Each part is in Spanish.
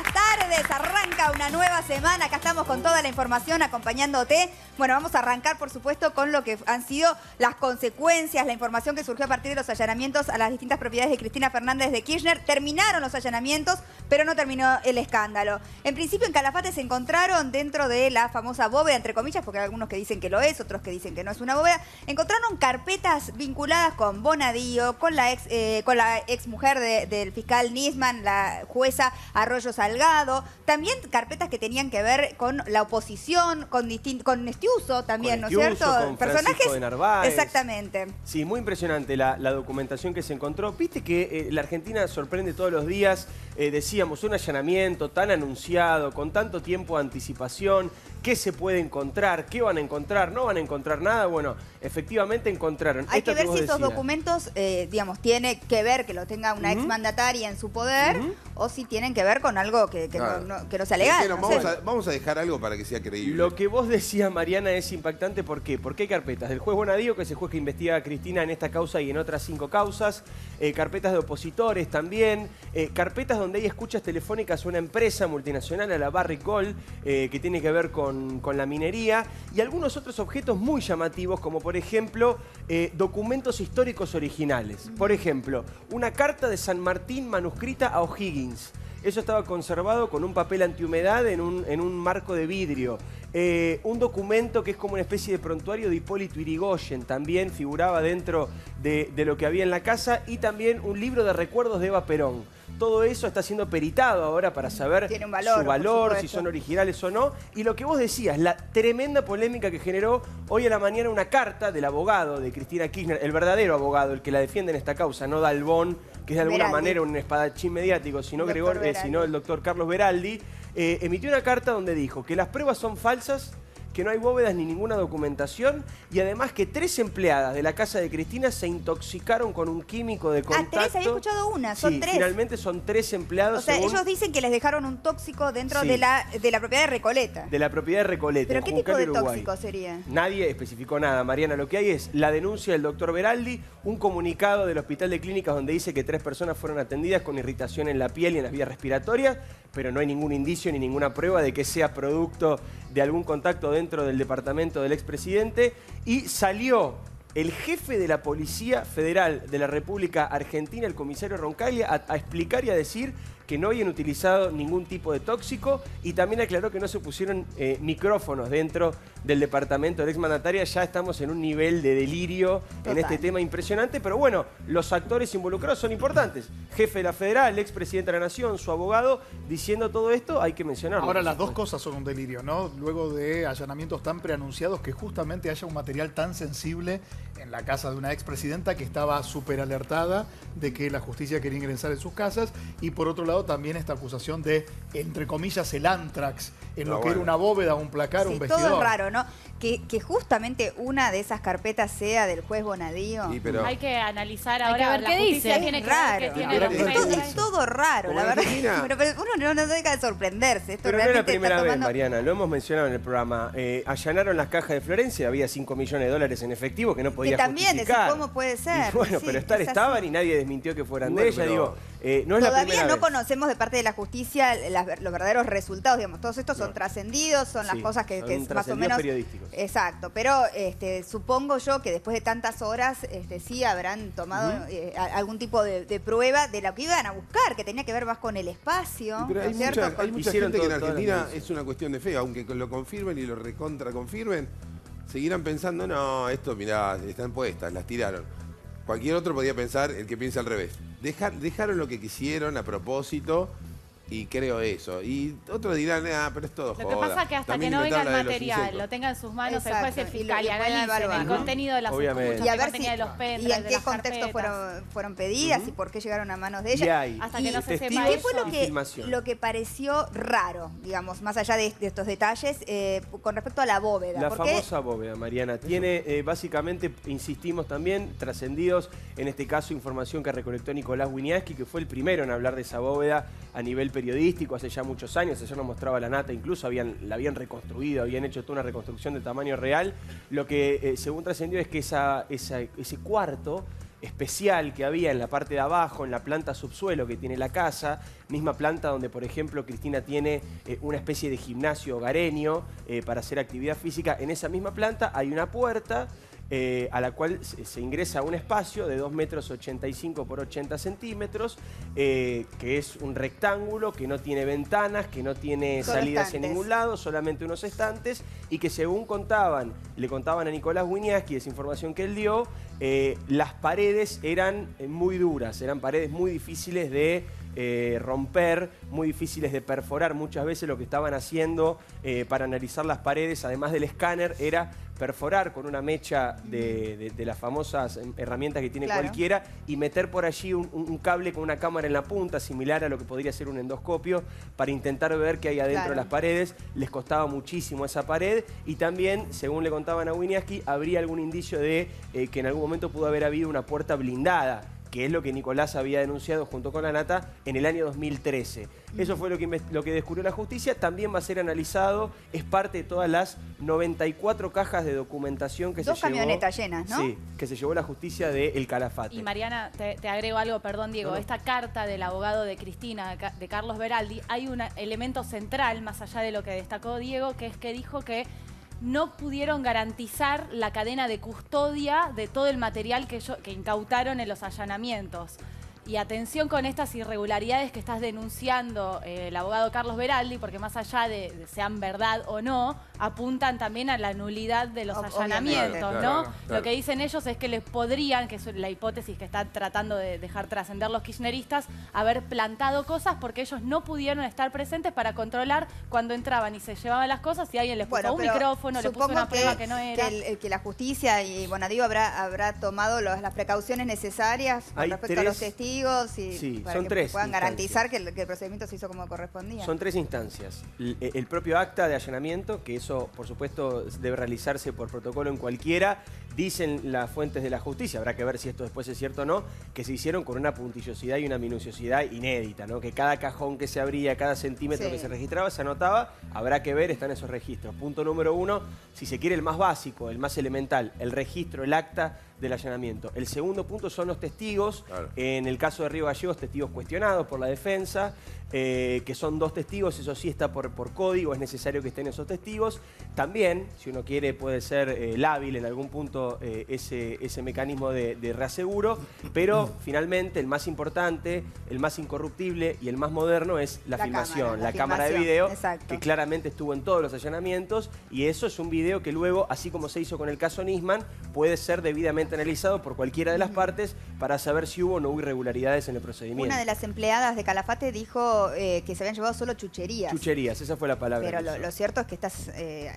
buenas tardes. Arranca una nueva semana. Acá estamos con toda la información acompañándote. Bueno, vamos a arrancar, por supuesto, con lo que han sido las consecuencias, la información que surgió a partir de los allanamientos a las distintas propiedades de Cristina Fernández de Kirchner. Terminaron los allanamientos, pero no terminó el escándalo. En principio, en Calafate se encontraron dentro de la famosa bóveda, entre comillas, porque hay algunos que dicen que lo es, otros que dicen que no es una bóveda. Encontraron carpetas vinculadas con Bonadío, con la ex mujer del fiscal Nisman, la jueza Arroyo Salgado. También carpetas que tenían que ver con la oposición, con Estiuso también, ¿no es cierto? Con Francisco de Narváez. Exactamente. Sí, muy impresionante la documentación que se encontró. Viste que la Argentina sorprende todos los días. Decíamos, un allanamiento tan anunciado, con tanto tiempo de anticipación. ¿Qué se puede encontrar? ¿Qué van a encontrar? ¿No van a encontrar nada? Bueno, efectivamente encontraron. Hay que ver si esos documentos, digamos, tiene que ver que lo tenga una exmandataria en su poder o si tienen que ver con algo que no sea legal. Vamos a dejar algo para que sea creíble. Lo que vos decías, Mariana, es impactante. ¿Por qué? Porque hay carpetas del juez Bonadío, que es el juez que investiga a Cristina en esta causa y en otras 5 causas. Carpetas de opositores también. Carpetas donde hay escuchas telefónicas a una empresa multinacional, a la Barrick Gold, que tiene que ver con la minería. Y algunos otros objetos muy llamativos, como por ejemplo, documentos históricos originales. Por ejemplo, una carta de San Martín manuscrita a O'Higgins. Eso estaba conservado con un papel antihumedad en un marco de vidrio. Un documento que es como una especie de prontuario de Hipólito Yrigoyen, también figuraba dentro de lo que había en la casa, y también un libro de recuerdos de Eva Perón. Todo eso está siendo peritado ahora para saber su valor, si son originales o no. Y lo que vos decías, la tremenda polémica que generó hoy a la mañana una carta del abogado de Cristina Kirchner, el verdadero abogado, el que la defiende en esta causa, no Dalbón, que es de alguna manera un espadachín mediático, sino el doctor Carlos Veraldi, emitió una carta donde dijo que las pruebas son falsas, que no hay bóvedas ni ninguna documentación, y además que 3 empleadas de la casa de Cristina se intoxicaron con un químico de contacto. 3, había escuchado una, son 3. Finalmente son 3 empleados. O sea, ellos dicen que les dejaron un tóxico dentro de la propiedad de Recoleta. De la propiedad de Recoleta. ¿Pero qué tipo de tóxico sería? Nadie especificó nada, Mariana. Lo que hay es la denuncia del doctor Veraldi, un comunicado del Hospital de Clínicas donde dice que 3 personas fueron atendidas con irritación en la piel y en las vías respiratorias, pero no hay ningún indicio ni ninguna prueba de que sea producto de algún contacto dentro del departamento del expresidente. Y salió el jefe de la Policía Federal de la República Argentina, el comisario Roncaglia, a explicar y a decir que no habían utilizado ningún tipo de tóxico, y también aclaró que no se pusieron micrófonos dentro del departamento del exmandataria. Ya estamos en un nivel de delirio en este tema impresionante, pero bueno, los actores involucrados son importantes. Jefe de la Federal, el expresidente de la Nación, su abogado, diciendo todo esto, hay que mencionarlo. Ahora, las dos cosas son un delirio, ¿no? Luego de allanamientos tan preanunciados, que justamente haya un material tan sensible en la casa de una expresidenta que estaba súper alertada de que la justicia quería ingresar en sus casas, y por otro lado también esta acusación de, entre comillas, el ántrax en lo que era una bóveda, un placar, un vestidor. Todo es raro, ¿no? Que justamente una de esas carpetas sea del juez Bonadío. Sí, pero hay que analizar ahora. Hay que ver qué dice. Tiene que ver qué tiene Es todo raro, la verdad. Pero uno no deja de sorprenderse. Esto pero no es la primera vez, Mariana, lo hemos mencionado en el programa. Allanaron las cajas de Florencia, había $5 millones en efectivo que no podía justificar. Decís, ¿cómo puede ser? Y bueno, pero estaban y nadie desmintió que fueran de ella. Digo, no es la primera vez. Todavía no conocemos de parte de la justicia los verdaderos resultados, digamos. Todos estos son trascendidos, son las cosas que más o menos periodísticos. Exacto, pero supongo yo que después de tantas horas sí habrán tomado algún tipo de prueba de lo que iban a buscar, que tenía que ver más con el espacio. Pero hay mucha gente que en Argentina es una cuestión de fe, aunque lo confirmen y lo recontra confirmen, seguirán pensando, no, esto mirá, están puestas, las tiraron. Cualquier otro podía pensar, el que piensa al revés. Dejaron lo que quisieron a propósito, y creo eso. Y otros dirán, pero es todo joda. Lo que pasa es que hasta También que no venga el inventaron la de los material, insectos. lo tenga en sus manos el juez y el Exacto, fiscal, y y lo pueden analicen evaluar, el ¿no? contenido de las Obviamente. escuchas, Y a el ver contenido de los pendrives, y en de qué las contexto carpetas. fueron pedidas y por qué llegaron a manos de ella. Hasta que no se sepa testigos ¿Qué fue y lo que pareció raro, digamos, más allá de estos detalles, con respecto a la bóveda? La famosa bóveda, Mariana, tiene básicamente, insistimos también, trascendidos, en este caso, información que recolectó Nicolás Wieniawski, que fue el primero en hablar de esa bóveda a nivel periodístico hace ya muchos años. Ayer nos mostraba la nata, incluso la habían reconstruido, habían hecho toda una reconstrucción de tamaño real. Lo que según trascendió es que ese cuarto especial que había en la parte de abajo, en la planta subsuelo que tiene la casa, misma planta donde, por ejemplo, Cristina tiene una especie de gimnasio hogareño para hacer actividad física. En esa misma planta hay una puerta a la cual se ingresa a un espacio de 2,85 metros por 80 centímetros, que es un rectángulo, que no tiene ventanas, que no tiene salidas en ningún lado, solamente unos estantes, y que según le contaban a Nicolás Wieniawski, esa información que él dio, las paredes eran muy duras, eran paredes muy difíciles de romper, muy difíciles de perforar. Muchas veces lo que estaban haciendo para analizar las paredes, además del escáner, era perforar con una mecha de las famosas herramientas que tiene cualquiera y meter por allí un cable con una cámara en la punta, similar a lo que podría ser un endoscopio, para intentar ver qué hay adentro de las paredes. Les costaba muchísimo esa pared, y también, según le contaban a Wieniawski, habría algún indicio de que en algún momento pudo haber habido una puerta blindada, que es lo que Nicolás había denunciado junto con Anata en el año 2013. Eso fue lo que descubrió la justicia. También va a ser analizado, es parte de todas las 94 cajas de documentación que se llevó. 2 camionetas llenas, ¿no? Sí, que se llevó la justicia de El Calafate. Y Mariana, te agrego algo, perdón Diego, esta carta del abogado de Cristina, de Carlos Beraldi, hay un elemento central, más allá de lo que destacó Diego, que es que dijo que no pudieron garantizar la cadena de custodia de todo el material que incautaron en los allanamientos. Y atención con estas irregularidades que estás denunciando el abogado Carlos Beraldi, porque más allá de sean verdad o no, apuntan también a la nulidad de los allanamientos, ¿no? Claro. Lo que dicen ellos es que les podrían, que es la hipótesis que están tratando de dejar trascender los kirchneristas, haber plantado cosas porque ellos no pudieron estar presentes para controlar cuando entraban y se llevaban las cosas, y alguien les puso un micrófono, le puso una prueba que no era. Que la justicia y Bonadío habrá tomado las precauciones necesarias con respecto a los testigos. Para que puedan garantizar que el procedimiento se hizo como correspondía. Son 3 instancias. El propio acta de allanamiento, que eso por supuesto debe realizarse por protocolo en cualquiera. Dicen las fuentes de la justicia, habrá que ver si esto después es cierto o no, que se hicieron con una puntillosidad y una minuciosidad inédita, ¿no? Que cada cajón que se abría, cada centímetro que se registraba, se anotaba. Habrá que ver, están esos registros. Punto número 1, si se quiere el más básico, el más elemental, el registro, el acta del allanamiento. El segundo punto son los testigos. En el caso de Río Gallegos, testigos cuestionados por la defensa, que son 2 testigos, eso sí está por código, es necesario que estén esos testigos. También, si uno quiere, puede ser lábil en algún punto ese mecanismo de reaseguro, pero finalmente el más importante, el más incorruptible y el más moderno es la filmación, la cámara de video, que claramente estuvo en todos los allanamientos, y eso es un video que luego, así como se hizo con el caso Nisman, puede ser debidamente analizado por cualquiera de las partes para saber si hubo o no hubo irregularidades en el procedimiento. Una de las empleadas de Calafate dijo que se habían llevado solo chucherías. Chucherías, esa fue la palabra. Pero lo cierto es que estas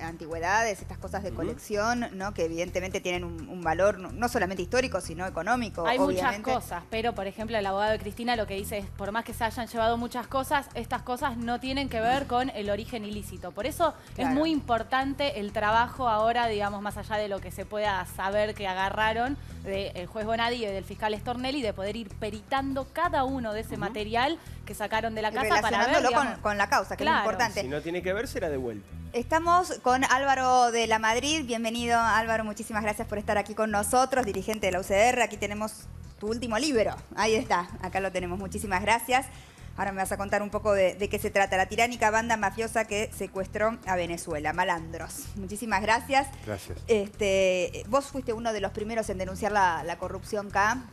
antigüedades, estas cosas de colección, ¿no? Que evidentemente tienen un valor no solamente histórico, sino económico. Hay muchas cosas, pero por ejemplo el abogado de Cristina lo que dice es, por más que se hayan llevado muchas cosas, estas cosas no tienen que ver con el origen ilícito. Por eso es muy importante el trabajo ahora, digamos, más allá de lo que se pueda saber que agarraron del juez Bonadío y del fiscal Stornelli, de poder ir peritando cada uno de ese material que sacaron de la casa para ver, digamos, con la causa, que es lo importante. Si no tiene que ver, será devuelto. Estamos con Álvaro de la Madrid. Bienvenido, Álvaro. Muchísimas gracias por estar aquí con nosotros, dirigente de la UCR. Aquí tenemos tu último libro. Ahí está, acá lo tenemos. Muchísimas gracias. Ahora me vas a contar un poco de qué se trata. La tiránica banda mafiosa que secuestró a Venezuela, Malandros. Muchísimas gracias. Gracias. Vos fuiste uno de los primeros en denunciar la corrupción acá.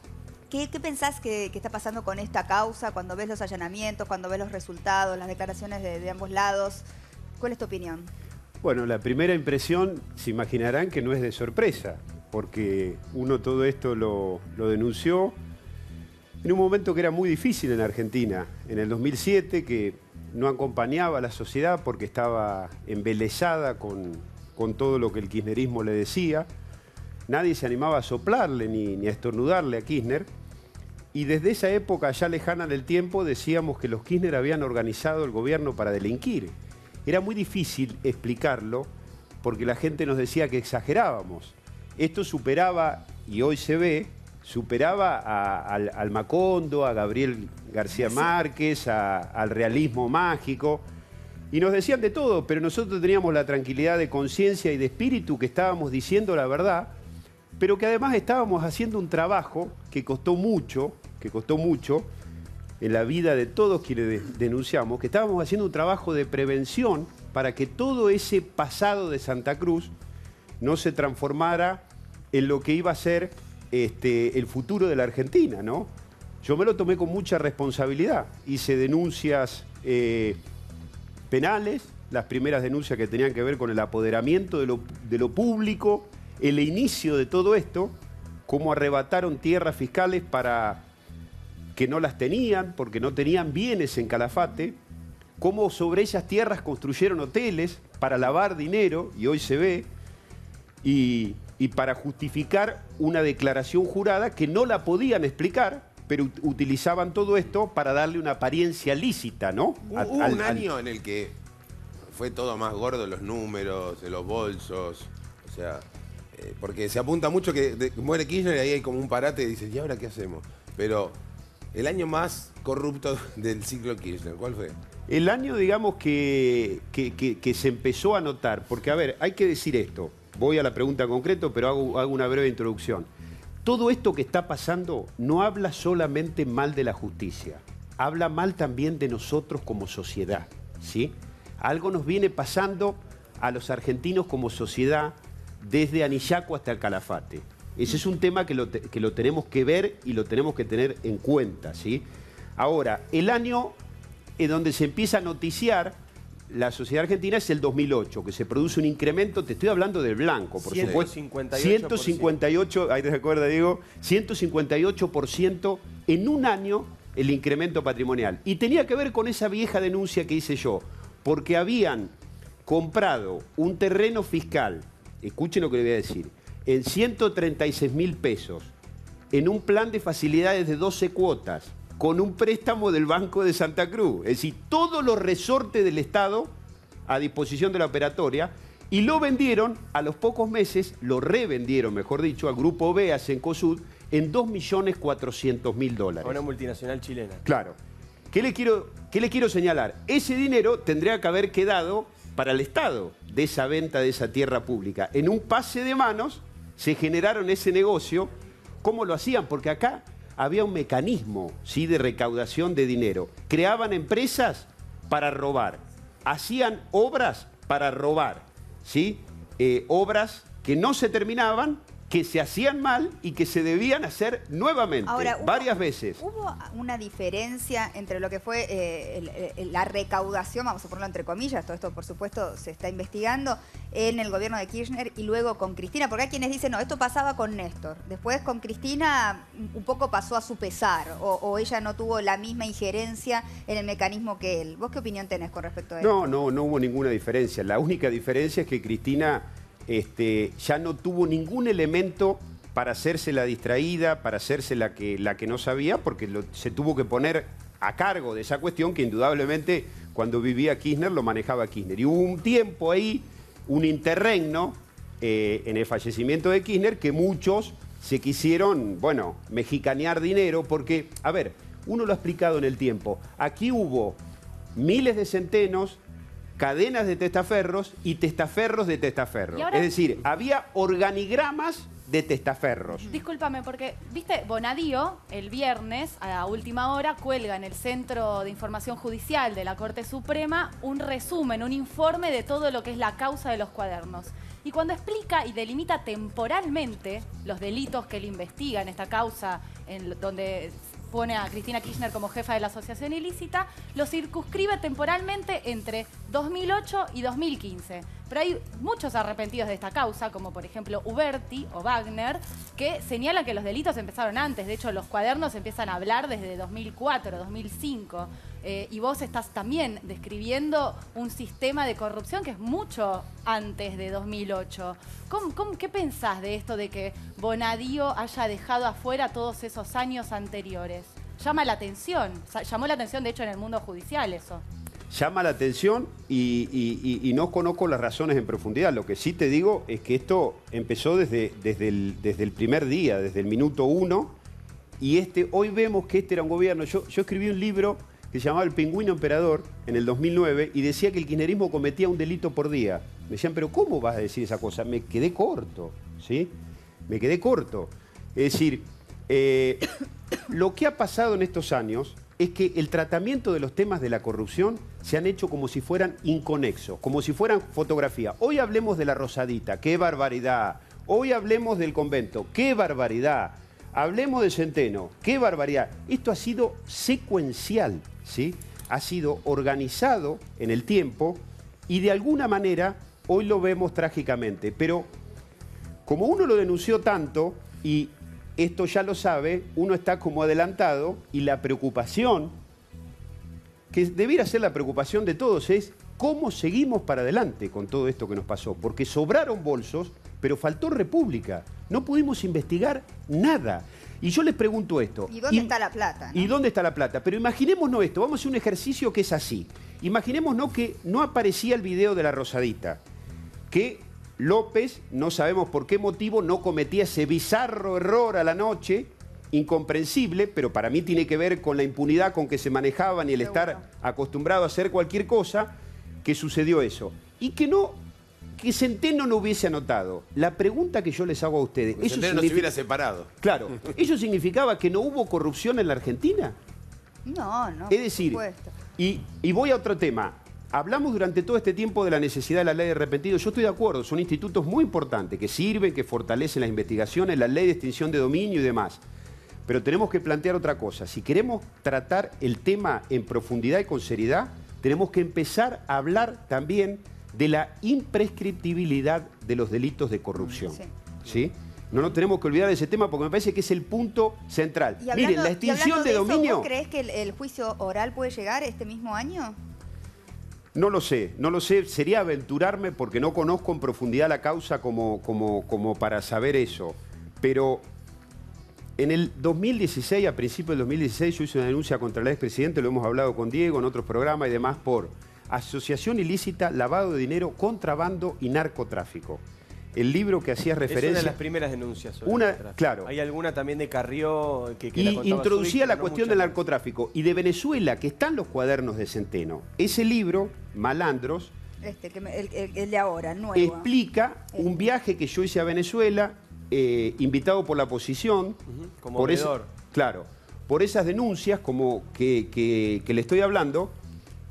¿Qué pensás que está pasando con esta causa cuando ves los allanamientos, cuando ves los resultados, las declaraciones de ambos lados? ¿Cuál es tu opinión? Bueno, la primera impresión, se imaginarán que no es de sorpresa, porque uno todo esto lo denunció en un momento que era muy difícil en Argentina, en el 2007, que no acompañaba a la sociedad porque estaba embelesada con todo lo que el kirchnerismo le decía. Nadie se animaba a soplarle ni a estornudarle a Kirchner. Y desde esa época ya lejana del tiempo decíamos que los Kirchner habían organizado el gobierno para delinquir. Era muy difícil explicarlo porque la gente nos decía que exagerábamos. Esto superaba, y hoy se ve, superaba al Macondo, a Gabriel García Márquez, al realismo mágico. Y nos decían de todo, pero nosotros teníamos la tranquilidad de conciencia y de espíritu que estábamos diciendo la verdad, pero que además estábamos haciendo un trabajo que costó mucho en la vida de todos quienes denunciamos, que estábamos haciendo un trabajo de prevención para que todo ese pasado de Santa Cruz no se transformara en lo que iba a ser el futuro de la Argentina, ¿no? Yo me lo tomé con mucha responsabilidad. Hice denuncias penales, las primeras denuncias que tenían que ver con el apoderamiento de lo público, el inicio de todo esto, cómo arrebataron tierras fiscales para que no las tenían, porque no tenían bienes en Calafate, cómo sobre esas tierras construyeron hoteles para lavar dinero, y hoy se ve, y para justificar una declaración jurada que no la podían explicar, pero utilizaban todo esto para darle una apariencia lícita, ¿no? Hubo un año en el que fue todo más gordo, los números, los bolsos, o sea, porque se apunta mucho que muere Kirchner y ahí hay como un parate y dices, ¿y ahora qué hacemos? Pero el año más corrupto del ciclo Kirchner, ¿cuál fue? El año, digamos, que se empezó a notar, porque, a ver, hay que decir esto. Voy a la pregunta concreta, pero hago una breve introducción. Todo esto que está pasando no habla solamente mal de la justicia, habla mal también de nosotros como sociedad, ¿sí? Algo nos viene pasando a los argentinos como sociedad desde Anillaco hasta el Calafate. Ese es un tema que lo tenemos que ver y lo tenemos que tener en cuenta, ¿sí? Ahora, el año en donde se empieza a noticiar la sociedad argentina es el 2008, que se produce un incremento, te estoy hablando del blanco, por supuesto. 158, ahí te recuerda, Diego, 158% en un año el incremento patrimonial. Y tenía que ver con esa vieja denuncia que hice yo, porque habían comprado un terreno fiscal, escuchen lo que le voy a decir, en 136.000 pesos, en un plan de facilidades de 12 cuotas, con un préstamo del Banco de Santa Cruz. Es decir, todos los resortes del Estado a disposición de la operatoria, y lo vendieron a los pocos meses, lo revendieron, mejor dicho, al Grupo B, a Cencosud, en $2.400.000. A una multinacional chilena. Claro. ¿Qué le quiero señalar? Ese dinero tendría que haber quedado para el Estado de esa venta de esa tierra pública. En un pase de manos se generaron ese negocio. ¿Cómo lo hacían? Porque acá había un mecanismo, ¿sí?, de recaudación de dinero. Creaban empresas para robar, hacían obras para robar, ¿sí? Obras que no se terminaban, que se hacían mal y que se debían hacer nuevamente. Ahora, varias veces. ¿Hubo una diferencia entre lo que fue la recaudación, vamos a ponerlo entre comillas, todo esto por supuesto se está investigando, en el gobierno de Kirchner y luego con Cristina? Porque hay quienes dicen, no, esto pasaba con Néstor. Después con Cristina un poco pasó a su pesar, o ella no tuvo la misma injerencia en el mecanismo que él. ¿Vos qué opinión tenés con respecto a eso? No hubo ninguna diferencia. La única diferencia es que Cristina ya no tuvo ningún elemento para hacerse la distraída, para hacerse la que no sabía, porque se tuvo que poner a cargo de esa cuestión que indudablemente cuando vivía Kirchner lo manejaba Kirchner. Y hubo un tiempo ahí, un interregno en el fallecimiento de Kirchner, que muchos se quisieron, bueno, mexicanear dinero, porque, a ver, uno lo ha explicado en el tiempo, aquí hubo miles de centenos, cadenas de testaferros y testaferros de testaferros. Es decir, había organigramas de testaferros. Discúlpame, porque, viste, Bonadío, el viernes, a última hora, cuelga en el Centro de Información Judicial de la Corte Suprema un resumen, un informe de todo lo que es la causa de los cuadernos. Y cuando explica y delimita temporalmente los delitos que él investiga en esta causa, donde pone a Cristina Kirchner como jefa de la asociación ilícita, lo circunscribe temporalmente entre 2008 y 2015. Pero hay muchos arrepentidos de esta causa, como por ejemplo Uberti o Wagner, que señalan que los delitos empezaron antes. De hecho, los cuadernos empiezan a hablar desde 2004, 2005. Y vos estás también describiendo un sistema de corrupción que es mucho antes de 2008. ¿Qué pensás de esto de que Bonadío haya dejado afuera todos esos años anteriores? Llama la atención, llamó la atención de hecho en el mundo judicial eso. Llama la atención y no conozco las razones en profundidad. Lo que sí te digo es que esto empezó desde el primer día, desde el minuto 1, y hoy vemos que este era un gobierno. Yo escribí un libro que se llamaba El Pingüino Emperador en el 2009 y decía que el kirchnerismo cometía un delito por día. Me decían, pero ¿cómo vas a decir esa cosa? Me quedé corto, ¿sí? me quedé corto. Es decir, lo que ha pasado en estos años es que el tratamiento de los temas de la corrupción se han hecho como si fueran inconexos, como si fueran fotografía. Hoy hablemos de la Rosadita, qué barbaridad. Hoy hablemos del convento, qué barbaridad. Hablemos de Centeno, qué barbaridad. Esto ha sido secuencial, ¿sí? Ha sido organizado en el tiempo y de alguna manera hoy lo vemos trágicamente. Pero como uno lo denunció tanto y esto ya lo sabe, uno está como adelantado y la preocupación, que debiera ser la preocupación de todos, es cómo seguimos para adelante con todo esto que nos pasó. Porque sobraron bolsos, pero faltó república. No pudimos investigar nada. Y yo les pregunto esto. ¿Y dónde está la plata? ¿No? ¿Y dónde está la plata? Pero imaginémonos esto, vamos a hacer un ejercicio que es así. Imaginémonos que no aparecía el video de la Rosadita, que López, no sabemos por qué motivo, no cometía ese bizarro error a la noche, incomprensible, pero para mí tiene que ver con la impunidad con que se manejaban y el estar acostumbrado a hacer cualquier cosa, que sucedió eso. Y que Centeno no hubiese anotado. La pregunta que yo les hago a ustedes... Eso Centeno no se hubiera separado. Claro. ¿Eso significaba que no hubo corrupción en la Argentina? No, Es decir, y voy a otro tema. Hablamos durante todo este tiempo de la necesidad de la ley de arrepentidos. Yo estoy de acuerdo, son institutos muy importantes que sirven, que fortalecen las investigaciones, la ley de extinción de dominio y demás. Pero tenemos que plantear otra cosa. Si queremos tratar el tema en profundidad y con seriedad, tenemos que empezar a hablar también de la imprescriptibilidad de los delitos de corrupción. ¿Sí? No nos tenemos que olvidar de ese tema porque me parece que es el punto central. Miren, la extinción de dominio... ¿Vos creés que el juicio oral puede llegar este mismo año? No lo sé, sería aventurarme porque no conozco en profundidad la causa como para saber eso. Pero en el 2016, a principios del 2016, yo hice una denuncia contra el expresidente, lo hemos hablado con Diego en otros programas y demás, por asociación ilícita, lavado de dinero, contrabando y narcotráfico. El libro que hacía referencia... Es una de las primeras denuncias sobre el tráfico. Claro. Hay alguna también de Carrió que y introducía la cuestión del narcotráfico. Y de Venezuela, que están los cuadernos de Centeno. Ese libro, Malandros... el de ahora, nuevo. Explica un viaje que yo hice a Venezuela, invitado por la oposición. Como veedor. Claro. Por esas denuncias como que le estoy hablando.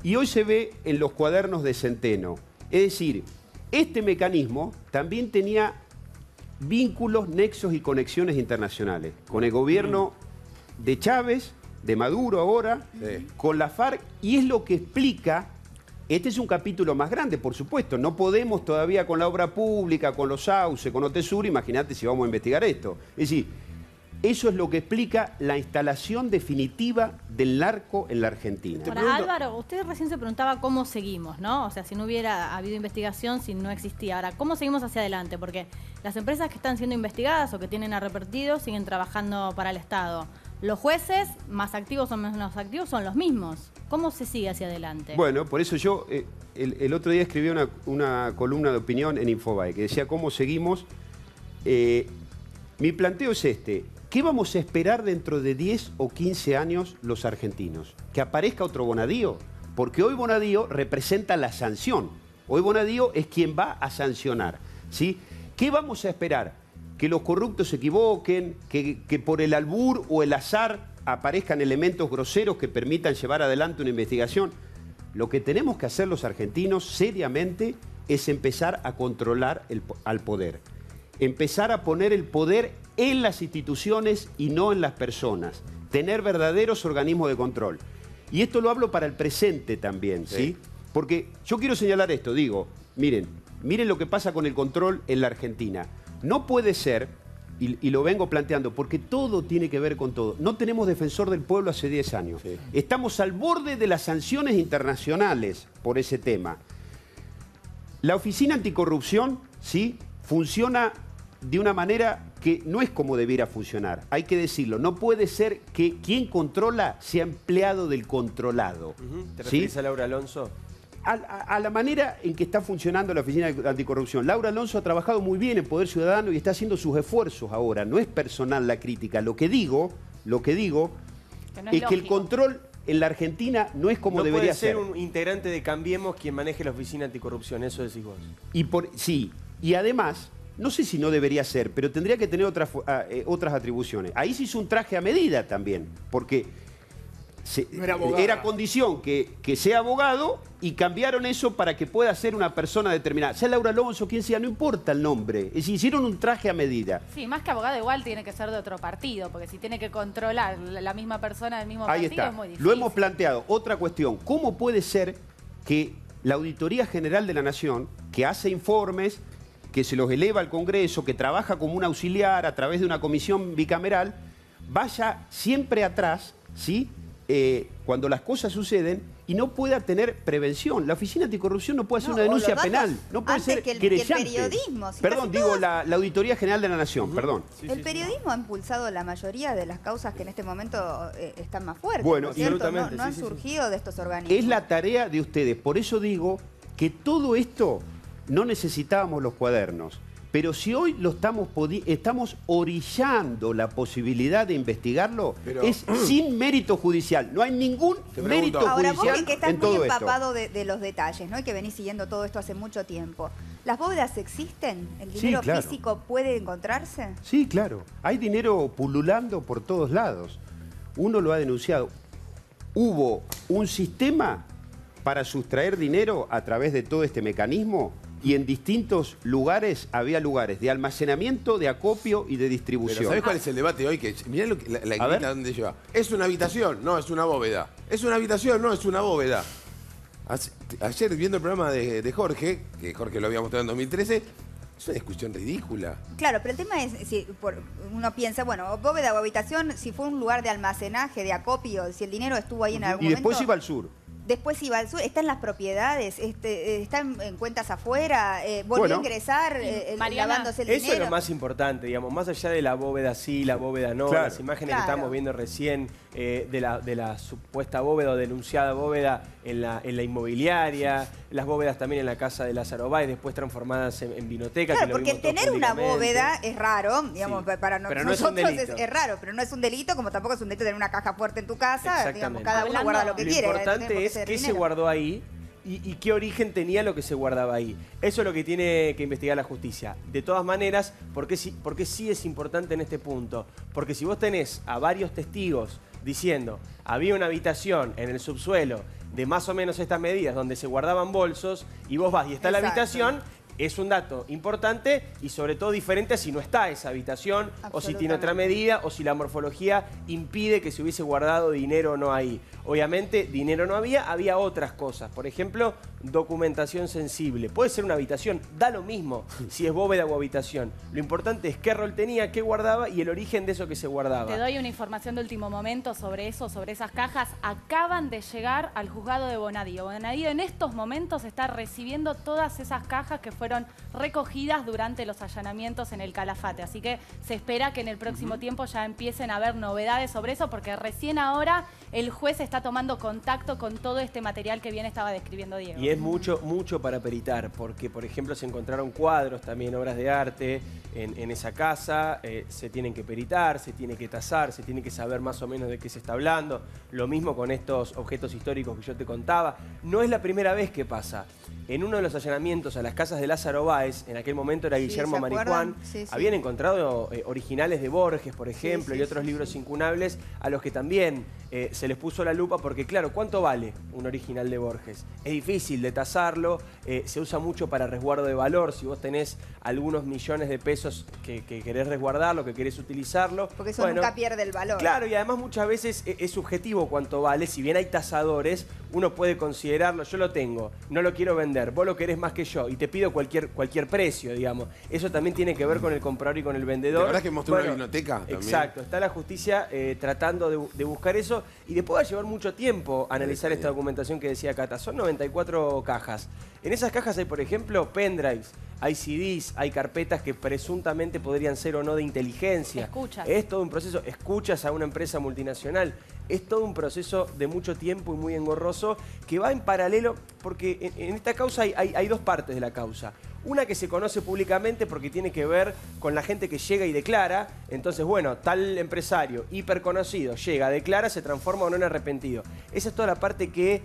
Y hoy se ve en los cuadernos de Centeno. Es decir... Este mecanismo también tenía vínculos, nexos y conexiones internacionales. Con el gobierno de Chávez, de Maduro ahora, con la FARC, y es lo que explica, este es un capítulo más grande, por supuesto, no podemos todavía con la obra pública, con los Sauce, con Otesur, imagínate si vamos a investigar esto. Es decir, eso es lo que explica la instalación definitiva del narco en la Argentina. Ahora, Álvaro, usted recién se preguntaba cómo seguimos, ¿no? O sea, si no hubiera habido investigación, si no existía. Ahora, ¿cómo seguimos hacia adelante? Porque las empresas que están siendo investigadas o que tienen arrepentidos siguen trabajando para el Estado. Los jueces, más activos o menos activos, son los mismos. ¿Cómo se sigue hacia adelante? Bueno, por eso yo el otro día escribí una columna de opinión en Infobae que decía cómo seguimos. Mi planteo es este. ¿Qué vamos a esperar dentro de 10 o 15 años los argentinos? ¿Que aparezca otro Bonadío? Porque hoy Bonadío representa la sanción. Hoy Bonadío es quien va a sancionar, ¿sí? ¿Qué vamos a esperar? ¿Que los corruptos se equivoquen? ¿Que por el albur o el azar aparezcan elementos groseros que permitan llevar adelante una investigación? Lo que tenemos que hacer los argentinos seriamente es empezar a controlar al poder. Empezar a poner el poder en las instituciones y no en las personas. Tener verdaderos organismos de control. Y esto lo hablo para el presente también, ¿sí? Porque yo quiero señalar esto, digo, miren lo que pasa con el control en la Argentina. No puede ser, y lo vengo planteando, porque todo tiene que ver con todo. No tenemos defensor del pueblo hace 10 años. Sí. Estamos al borde de las sanciones internacionales por ese tema. La Oficina Anticorrupción, ¿sí?, funciona de una manera que no es como debiera funcionar. Hay que decirlo. No puede ser que quien controla sea empleado del controlado. ¿Te refieres a Laura Alonso? A la manera en que está funcionando la Oficina Anticorrupción. Laura Alonso ha trabajado muy bien en Poder Ciudadano y está haciendo sus esfuerzos ahora. No es personal la crítica. Lo que digo es que el control en la Argentina no es como debería ser. No puede ser un integrante de Cambiemos quien maneje la Oficina Anticorrupción. Eso decís vos. Sí. Y además... no sé si no debería ser, pero tendría que tener otras atribuciones. Ahí se hizo un traje a medida también, porque era condición que sea abogado y cambiaron eso para que pueda ser una persona determinada. Sea Laura Alonso, quien sea, no importa el nombre. Es decir, hicieron un traje a medida. Sí, más que abogado igual tiene que ser de otro partido, porque si tiene que controlar la misma persona del mismo partido es muy difícil. Lo hemos planteado. Otra cuestión, ¿cómo puede ser que la Auditoría General de la Nación, que hace informes, que se los eleva al Congreso, que trabaja como un auxiliar a través de una comisión bicameral, vaya siempre atrás, ¿sí?, cuando las cosas suceden y no pueda tener prevención? La Oficina Anticorrupción no puede hacer una denuncia penal, no puede ser querellante. El periodismo. Si perdón, digo la Auditoría General de la Nación, perdón. El periodismo ha impulsado la mayoría de las causas que en este momento están más fuertes. Bueno, no han surgido de estos organismos. Es la tarea de ustedes, por eso digo que todo esto no necesitábamos los cuadernos. Pero si hoy lo estamos orillando la posibilidad de investigarlo, es sin mérito judicial. No hay ningún mérito judicial. Ahora, vos que estás en todo muy empapado de los detalles, ¿no? Y que venís siguiendo todo esto hace mucho tiempo. ¿Las bóvedas existen? ¿El dinero físico puede encontrarse? Sí, claro. Hay dinero pululando por todos lados. Uno lo ha denunciado. Hubo un sistema para sustraer dinero a través de todo este mecanismo. Y en distintos lugares había lugares de almacenamiento, de acopio y de distribución. Pero ¿sabés cuál es el debate hoy? Que mirá la guita donde lleva. ¿Es una habitación? No, es una bóveda. ¿Es una habitación? No, es una bóveda. Ayer, viendo el programa de Jorge, que Jorge lo había mostrado en 2013, es una discusión ridícula. Claro, pero el tema es, si uno piensa, bueno, bóveda o habitación, si fue un lugar de almacenaje, de acopio, si el dinero estuvo ahí en algún momento... Y después iba al sur. Después iba al sur, está en las propiedades, está en cuentas afuera, volvió a ingresar lavándose el dinero. Eso es lo más importante, digamos, más allá de la bóveda sí, la bóveda no, las imágenes que estamos viendo recién de la supuesta bóveda o denunciada bóveda en la inmobiliaria, las bóvedas también en la casa de Lázaro Báez, después transformadas en vinoteca. Claro, porque el tener una bóveda es raro, digamos, para nosotros es raro, pero no es un delito, como tampoco es un delito tener una caja fuerte en tu casa, digamos, cada uno guarda lo que quiere. Lo importante es qué se guardó ahí y qué origen tenía lo que se guardaba ahí. Eso es lo que tiene que investigar la justicia. De todas maneras, ¿por qué sí es importante en este punto? Porque si vos tenés a varios testigos diciendo, había una habitación en el subsuelo de más o menos estas medidas donde se guardaban bolsos, y vos vas y está la habitación, es un dato importante y sobre todo diferente a si no está esa habitación o si tiene otra medida o si la morfología impide que se hubiese guardado dinero o no ahí. Obviamente dinero no había otras cosas. Por ejemplo, documentación sensible. Puede ser una habitación, da lo mismo si es bóveda o habitación. Lo importante es qué rol tenía, qué guardaba y el origen de eso que se guardaba. Te doy una información de último momento sobre eso, sobre esas cajas. Acaban de llegar al juzgado de Bonadío. Bonadío en estos momentos está recibiendo todas esas cajas que fueron recogidas durante los allanamientos en el Calafate. Así que se espera que en el próximo tiempo ya empiecen a haber novedades sobre eso, porque recién ahora el juez está tomando contacto con todo este material que bien estaba describiendo Diego. Y es mucho para peritar, porque por ejemplo se encontraron cuadros, también obras de arte en esa casa, se tienen que peritar, se tiene que tasar, se tiene que saber más o menos de qué se está hablando. Lo mismo con estos objetos históricos que yo te contaba. No es la primera vez que pasa. En uno de los allanamientos a las casas de Lázaro Báez, en aquel momento era Guillermo Marijuán, habían encontrado originales de Borges, por ejemplo, y otros libros incunables a los que también se les puso la lupa, porque claro, ¿cuánto vale un original de Borges? Es difícil de tasarlo, se usa mucho para resguardo de valor. Si vos tenés algunos millones de pesos que querés resguardarlo, que querés utilizarlo. Porque eso nunca pierde el valor. Claro, y además muchas veces es subjetivo cuánto vale. Si bien hay tasadores, uno puede considerarlo, yo lo tengo, no lo quiero vender, vos lo querés más que yo y te pido cualquier precio, digamos. Eso también tiene que ver con el comprador y con el vendedor. La verdad es que mostró una biblioteca también. Exacto, está la justicia tratando de buscar eso y después va a llevar mucho tiempo analizar esta documentación que decía Cata. Son 94 cajas. En esas cajas hay, por ejemplo, pendrives, hay CDs, hay carpetas que presuntamente podrían ser o no de inteligencia. Escuchas. Es todo un proceso. Escuchas a una empresa multinacional. Es todo un proceso de mucho tiempo y muy engorroso que va en paralelo, porque en esta causa hay dos partes de la causa. Una que se conoce públicamente porque tiene que ver con la gente que llega y declara. Entonces, bueno, tal empresario hiperconocido llega, declara, se transforma o no en arrepentido. Esa es toda la parte que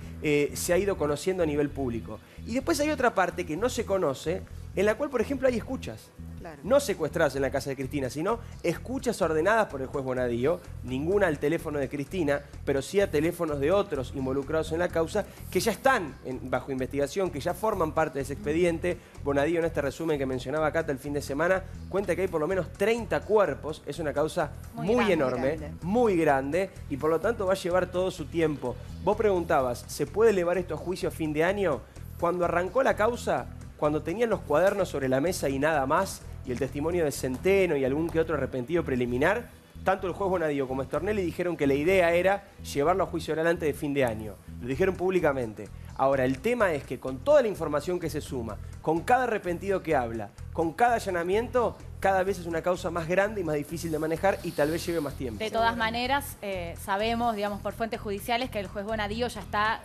se ha ido conociendo a nivel público. Y después hay otra parte que no se conoce, en la cual, por ejemplo, hay escuchas. Claro. No secuestradas en la casa de Cristina, sino escuchas ordenadas por el juez Bonadío, ninguna al teléfono de Cristina, pero sí a teléfonos de otros involucrados en la causa, que ya están bajo investigación, que ya forman parte de ese expediente. Bonadío, en este resumen que mencionaba Cata el fin de semana, cuenta que hay por lo menos 30 cuerpos. Es una causa muy enorme, muy grande, y por lo tanto va a llevar todo su tiempo. Vos preguntabas, ¿se puede elevar esto a juicio a fin de año? Cuando arrancó la causa, cuando tenían los cuadernos sobre la mesa y nada más, y el testimonio de Centeno y algún que otro arrepentido preliminar, tanto el juez Bonadío como Stornelli dijeron que la idea era llevarlo a juicio oral antes de fin de año. Lo dijeron públicamente. Ahora, el tema es que con toda la información que se suma, con cada arrepentido que habla, con cada allanamiento, cada vez es una causa más grande y más difícil de manejar y tal vez lleve más tiempo. De todas maneras, sabemos, digamos, por fuentes judiciales que el juez Bonadío ya está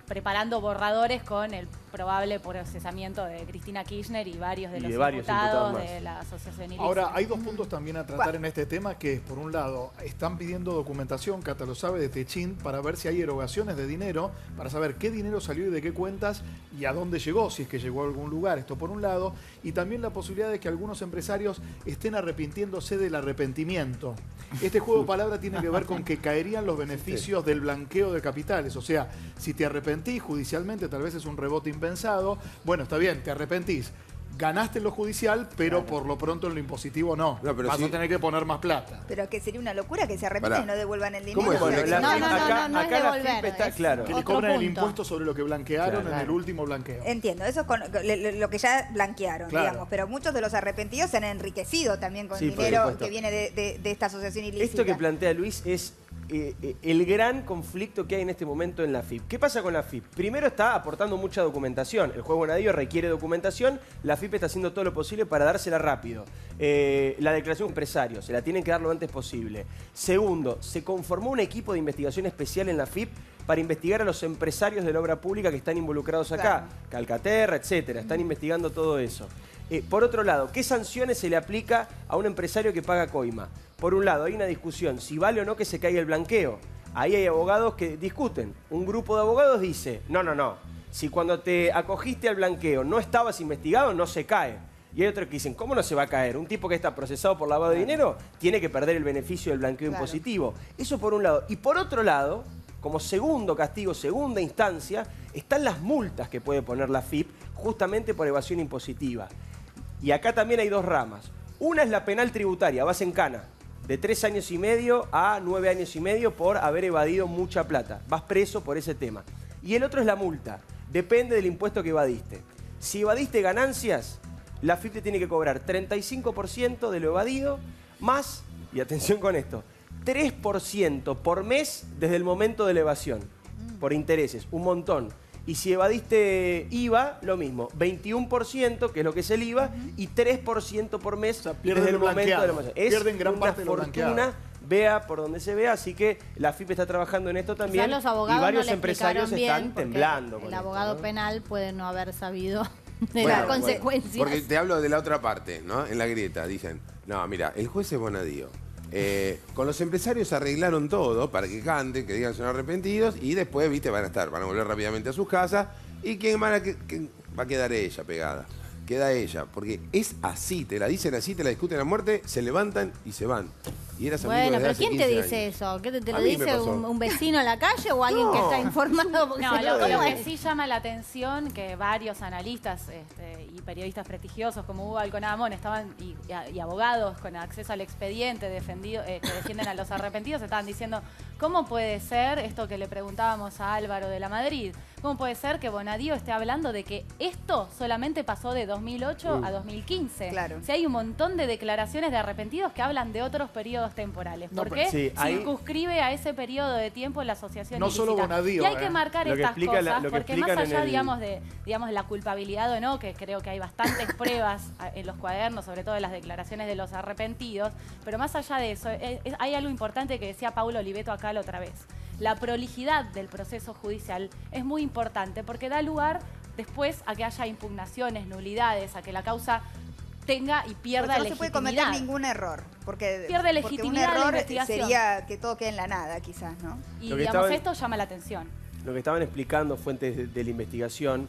preparando borradores con el probable procesamiento de Cristina Kirchner y varios de los imputados de la asociación ilícita. Ahora, hay dos puntos también a tratar en este tema, que es, por un lado, están pidiendo documentación, Cata lo sabe, de Techín, para ver si hay erogaciones de dinero, para saber qué dinero salió y de qué cuentas y a dónde llegó, si es que llegó a algún lugar. Esto por un lado. Y también la posibilidad de que algunos empresarios estén arrepintiéndose del arrepentimiento. Este juego de palabras tiene que ver con que caerían los beneficios del blanqueo de capitales. O sea, si te arrepentís judicialmente, tal vez es un rebote impensado. Bueno, está bien, te arrepentís. Ganaste en lo judicial, pero por lo pronto en lo impositivo no. Vas a tener que poner más plata. Pero que sería una locura que se arrepientan y no devuelvan el dinero. ¿Cómo es? No acá la FIP está claro. Que le cobran el impuesto sobre lo que blanquearon en el último blanqueo. Entiendo, eso es con lo que ya blanquearon, digamos. Pero muchos de los arrepentidos se han enriquecido también con dinero que viene de esta asociación ilícita. Esto que plantea Luis es el gran conflicto que hay en este momento en la FIP. ¿Qué pasa con la FIP? Primero, está aportando mucha documentación. El juez Bonadío requiere documentación. La FIP está haciendo todo lo posible para dársela rápido. La declaración de empresario, se la tienen que dar lo antes posible. Segundo, se conformó un equipo de investigación especial en la FIP para investigar a los empresarios de la obra pública que están involucrados acá. Calcaterra, etcétera. Están investigando todo eso. Por otro lado, ¿qué sanciones se le aplica a un empresario que paga coima? Por un lado, hay una discusión, si vale o no que se caiga el blanqueo. Ahí hay abogados que discuten. Un grupo de abogados dice, no. Si cuando te acogiste al blanqueo no estabas investigado, no se cae. Y hay otros que dicen, ¿cómo no se va a caer? Un tipo que está procesado por lavado de dinero tiene que perder el beneficio del blanqueo impositivo. Eso por un lado. Y por otro lado, como segundo castigo, segunda instancia, están las multas que puede poner la FIP justamente por evasión impositiva. Y acá también hay dos ramas. Una es la penal tributaria, vas en cana, de 3 años y medio a 9 años y medio por haber evadido mucha plata. Vas preso por ese tema. Y el otro es la multa. Depende del impuesto que evadiste. Si evadiste ganancias, la FIP te tiene que cobrar 35% de lo evadido, más, y atención con esto, 3% por mes desde el momento de la evasión, por intereses, un montón. Y si evadiste IVA, lo mismo, 21%, que es lo que es el IVA, y 3% por mes desde el momento de la evasión. Pierden gran parte de lo fortuna, vea por donde se vea, así que la FIP está trabajando en esto también. Quizás los abogados y varios no le empresarios están temblando. El abogado penal puede no haber sabido de Bueno, las consecuencias. Porque te hablo de la otra parte, ¿no? En la grieta dicen, no, mira, el juez es Bonadío. Con los empresarios arreglaron todo para que canten, que digan son arrepentidos y después, viste, van a volver rápidamente a sus casas y ¿quién va a quedar ella pegada? Queda ella, porque es así, te la dicen así, te la discuten a muerte, se levantan y se van. Y eras amigo bueno, desde pero hace ¿quién te 15 dice años. eso? ¿Qué te A lo mí me dice pasó. un vecino en la calle o alguien que está informado? Porque No, se lo lo que sí llama la atención que varios analistas y periodistas prestigiosos como Hugo Alconadamón estaban y abogados con acceso al expediente que defienden a los arrepentidos estaban diciendo ¿cómo puede ser esto que le preguntábamos a Álvaro de la Madrid? ¿Cómo puede ser que Bonadío esté hablando de que esto solamente pasó de 2008 a 2015? Claro. Si hay un montón de declaraciones de arrepentidos que hablan de otros periodos temporales. ¿Por qué? Sí, ahí Circunscribe a ese periodo de tiempo la asociación No ilícita. solo Bonadío, Y hay que marcar Lo que estas explica cosas, lo que porque más explican allá, en digamos, de la culpabilidad o no, que creo que hay bastantes pruebas en los cuadernos, sobre todo en las declaraciones de los arrepentidos, pero más allá de eso, hay algo importante que decía Paulo Oliveto acá la otra vez. La prolijidad del proceso judicial es muy importante porque da lugar después a que haya impugnaciones, nulidades, a que la causa tenga y pierda Porque no legitimidad. se puede cometer ningún error. Porque, Pierde legitimidad porque un la error investigación. sería que todo quede en la nada, quizás, ¿no? Y Lo que digamos, estaban- esto llama la atención. Lo que estaban explicando fuentes de la investigación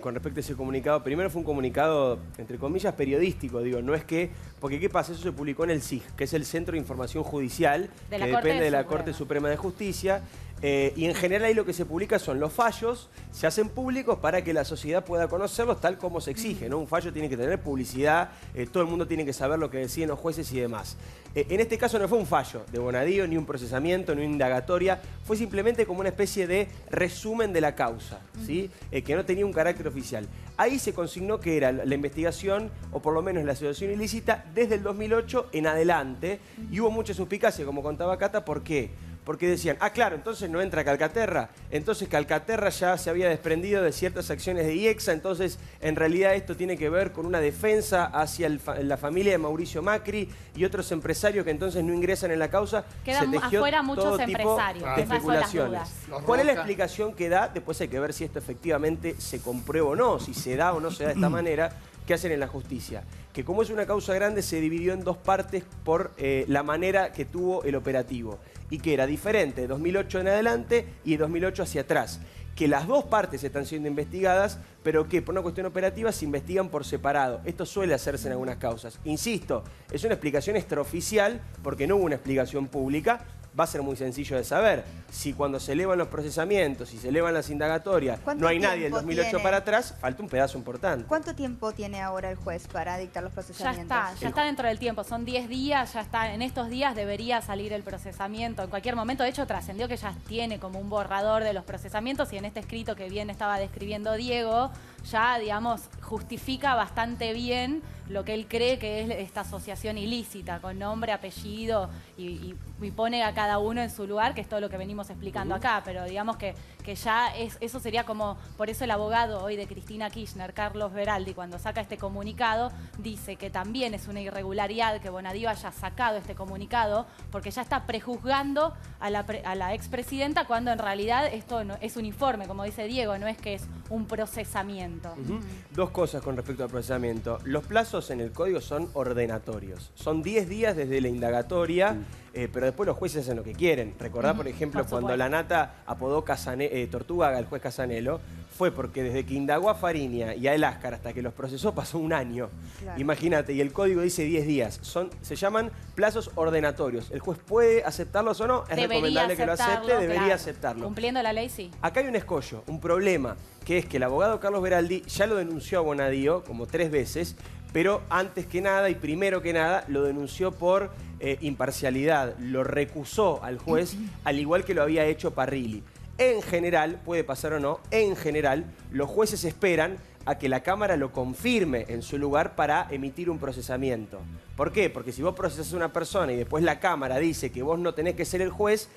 con respecto a ese comunicado. Primero fue un comunicado, entre comillas, periodístico, digo, no es que... Porque ¿qué pasa? Eso se publicó en el CIJ, que es el Centro de Información Judicial, que depende de la Corte Suprema de Justicia. Y en general ahí lo que se publica son los fallos, se hacen públicos para que la sociedad pueda conocerlos tal como se exige, ¿no? Un fallo tiene que tener publicidad, todo el mundo tiene que saber lo que deciden los jueces y demás. En este caso no fue un fallo de Bonadío, ni un procesamiento, ni una indagatoria, fue simplemente como una especie de resumen de la causa, ¿sí? Que no tenía un carácter oficial. Ahí se consignó que era la investigación, o por lo menos la asociación ilícita, desde el 2008 en adelante, y hubo mucha suspicacia, como contaba Cata. ¿Por qué? Porque decían, ah, claro, entonces no entra Calcaterra, entonces Calcaterra ya se había desprendido de ciertas acciones de IEXA, entonces en realidad esto tiene que ver con una defensa hacia la familia de Mauricio Macri y otros empresarios que entonces no ingresan en la causa. Quedan afuera muchos empresarios. De especulaciones. ¿Cuál es la explicación que da? Después hay que ver si esto efectivamente se comprueba o no, si se da o no se da de esta manera. ¿Qué hacen en la justicia? Que como es una causa grande, se dividió en dos partes por la manera que tuvo el operativo. Y que era diferente de 2008 en adelante y de 2008 hacia atrás. Que las dos partes están siendo investigadas, pero que por una cuestión operativa se investigan por separado. Esto suele hacerse en algunas causas. Insisto, es una explicación extraoficial porque no hubo una explicación pública. Va a ser muy sencillo de saber. Si cuando se elevan los procesamientos, si se elevan las indagatorias, no hay nadie del 2008 para atrás, falta un pedazo importante. ¿Cuánto tiempo tiene ahora el juez para dictar los procesamientos? Ya está dentro del tiempo. Son 10 días, ya está. En estos días debería salir el procesamiento. En cualquier momento, de hecho, trascendió que ya tiene como un borrador de los procesamientos y en este escrito que bien estaba describiendo Diego, ya, digamos, justifica bastante bien lo que él cree que es esta asociación ilícita, con nombre, apellido y pone a cada uno en su lugar, que es todo lo que venimos explicando acá, pero digamos que ya eso sería como, por eso el abogado hoy de Cristina Kirchner, Carlos Beraldi, cuando saca este comunicado, dice que también es una irregularidad que Bonadío haya sacado este comunicado, porque ya está prejuzgando a la expresidenta, cuando en realidad esto no, es un informe, como dice Diego, no es que es un procesamiento. Dos cosas con respecto al procesamiento. Los plazos en el código son ordenatorios. Son 10 días desde la indagatoria, pero después los jueces hacen lo que quieren. Recordá, por ejemplo, cuando la Nata apodó Tortuga al juez Casanelo, fue porque desde que indagó a Fariña y a El Áscar hasta que los procesó pasó un año. Claro. Imagínate, y el código dice 10 días. Se llaman plazos ordenatorios. El juez puede aceptarlos o no, es recomendable que lo acepte, debería aceptarlo. Cumpliendo la ley, sí. Acá hay un escollo, un problema, que es que el abogado Carlos Beraldi ya lo denunció a Bonadío como 3 veces, pero antes que nada y primero que nada lo denunció por imparcialidad, lo recusó al juez, al igual que lo había hecho Parrilli. En general, puede pasar o no, en general, los jueces esperan a que la Cámara lo confirme en su lugar para emitir un procesamiento. ¿Por qué? Porque si vos procesás a una persona y después la Cámara dice que vos no tenés que ser el juez,